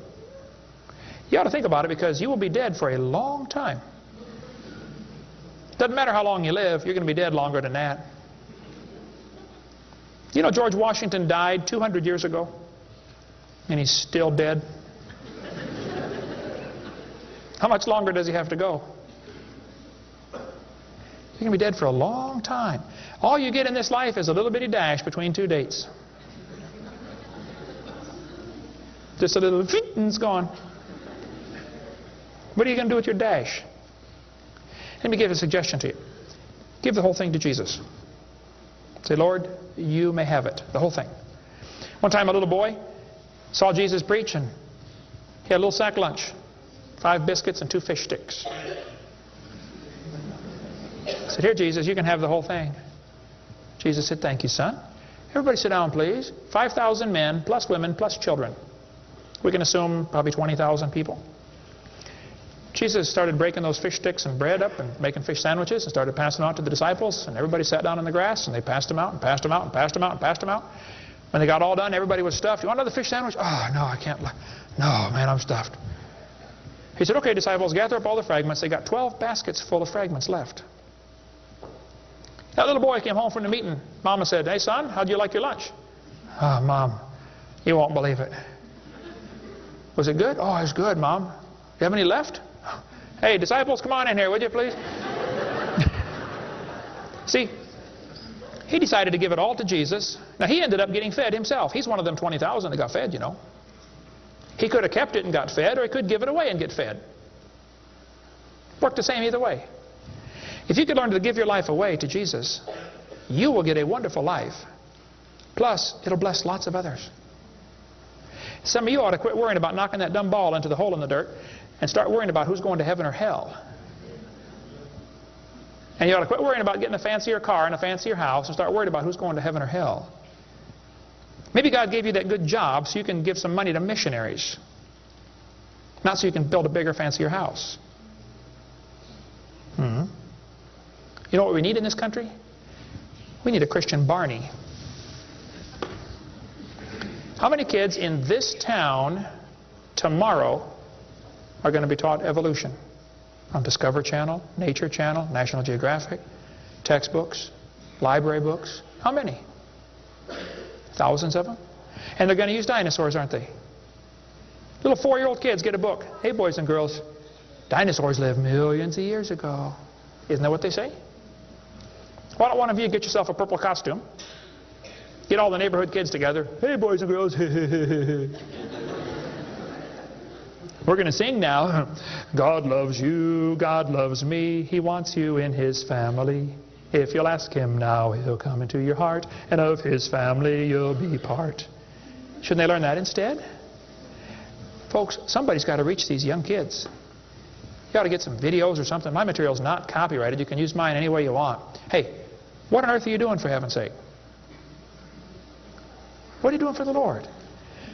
You ought to think about it because you will be dead for a long time. Doesn't matter how long you live, you're going to be dead longer than that. You know George Washington died 200 years ago, and he's still dead. How much longer does he have to go? He's going to be dead for a long time. All you get in this life is a little bitty dash between two dates. Just a little and it's gone. What are you going to do with your dash? Let me give a suggestion to you. Give the whole thing to Jesus. Say, Lord, you may have it, the whole thing. One time a little boy saw Jesus preach, and he had a little sack lunch, 5 biscuits and 2 fish sticks. He said, here, Jesus, you can have the whole thing. Jesus said, thank you, son. Everybody sit down, please. 5,000 men, plus women, plus children. We can assume probably 20,000 people. Jesus started breaking those fish sticks and bread up and making fish sandwiches and started passing them out to the disciples, and everybody sat down in the grass and they passed them out and passed them out and passed them out and passed them out. When they got all done, everybody was stuffed. You want another fish sandwich? Oh, no, I can't. No, man, I'm stuffed. He said, okay, disciples, gather up all the fragments. They got 12 baskets full of fragments left. That little boy came home from the meeting. Mama said, hey, son, how'd you like your lunch? Oh, Mom, you won't believe it. Was it good? Oh, it's good, Mom. You have any left? Hey, disciples, come on in here, would you please? See, he decided to give it all to Jesus. Now, he ended up getting fed himself. He's one of them 20,000 that got fed, you know. He could have kept it and got fed, or he could give it away and get fed. Worked the same either way. If you could learn to give your life away to Jesus, you will get a wonderful life. Plus, it'll bless lots of others. Some of you ought to quit worrying about knocking that dumb ball into the hole in the dirt and start worrying about who's going to heaven or hell. And you ought to quit worrying about getting a fancier car and a fancier house and start worrying about who's going to heaven or hell. Maybe God gave you that good job so you can give some money to missionaries, not so you can build a bigger, fancier house. You know what we need in this country? We need a Christian Barney. How many kids in this town tomorrow are going to be taught evolution on Discovery Channel, Nature Channel, National Geographic, textbooks, library books? How many? Thousands of them? And they're going to use dinosaurs, aren't they? Little 4-year-old kids get a book. Hey, boys and girls, dinosaurs lived millions of years ago. Isn't that what they say? Why don't one of you get yourself a purple costume? Get all the neighborhood kids together. Hey, boys and girls. We're going to sing now. God loves you, God loves me. He wants you in His family. If you'll ask Him now, He'll come into your heart, and of His family you'll be part. Shouldn't they learn that instead? Folks, somebody's got to reach these young kids. You ought to get some videos or something. My material's not copyrighted. You can use mine any way you want. Hey, what on earth are you doing, for heaven's sake? What are you doing for the Lord?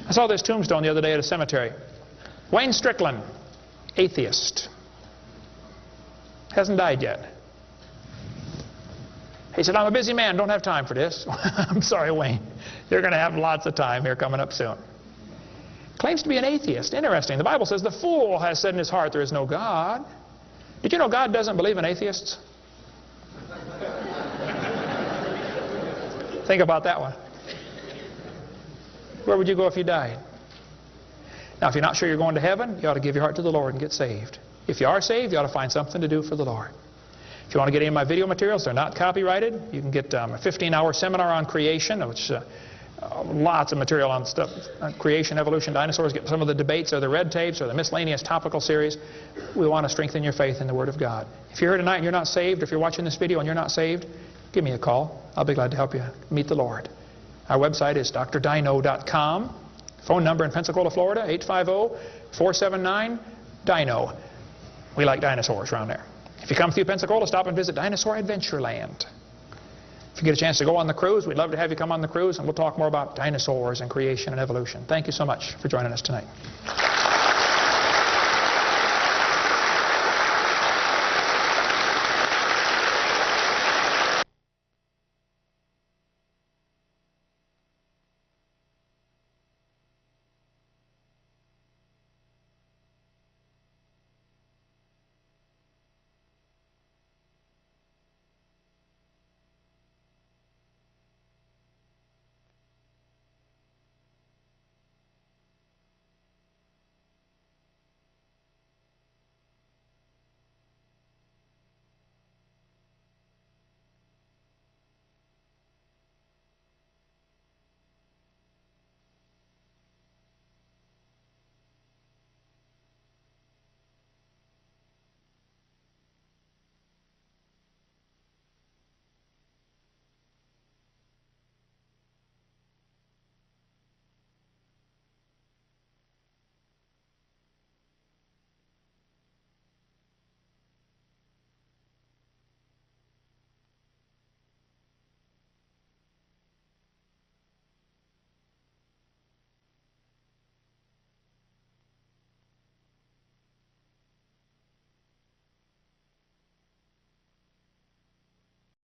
I saw this tombstone the other day at a cemetery. Wayne Strickland, atheist. Hasn't died yet. He said, I'm a busy man, don't have time for this. I'm sorry, Wayne. You're going to have lots of time here coming up soon. Claims to be an atheist. Interesting. The Bible says the fool has said in his heart there is no God. Did you know God doesn't believe in atheists? Think about that one. Where would you go if you died? Now, if you're not sure you're going to heaven, you ought to give your heart to the Lord and get saved. If you are saved, you ought to find something to do for the Lord. If you want to get any of my video materials, they're not copyrighted. You can get a 15-hour seminar on creation, which lots of material on stuff, creation, evolution, dinosaurs. Get some of the debates or the red tapes or the miscellaneous topical series. We want to strengthen your faith in the Word of God. If you're here tonight and you're not saved, or if you're watching this video and you're not saved, give me a call. I'll be glad to help you meet the Lord. Our website is drdino.com. Phone number in Pensacola, Florida, 850-479-DINO. We like dinosaurs around there. If you come through Pensacola, stop and visit Dinosaur Adventureland. If you get a chance to go on the cruise, we'd love to have you come on the cruise, and we'll talk more about dinosaurs and creation and evolution. Thank you so much for joining us tonight.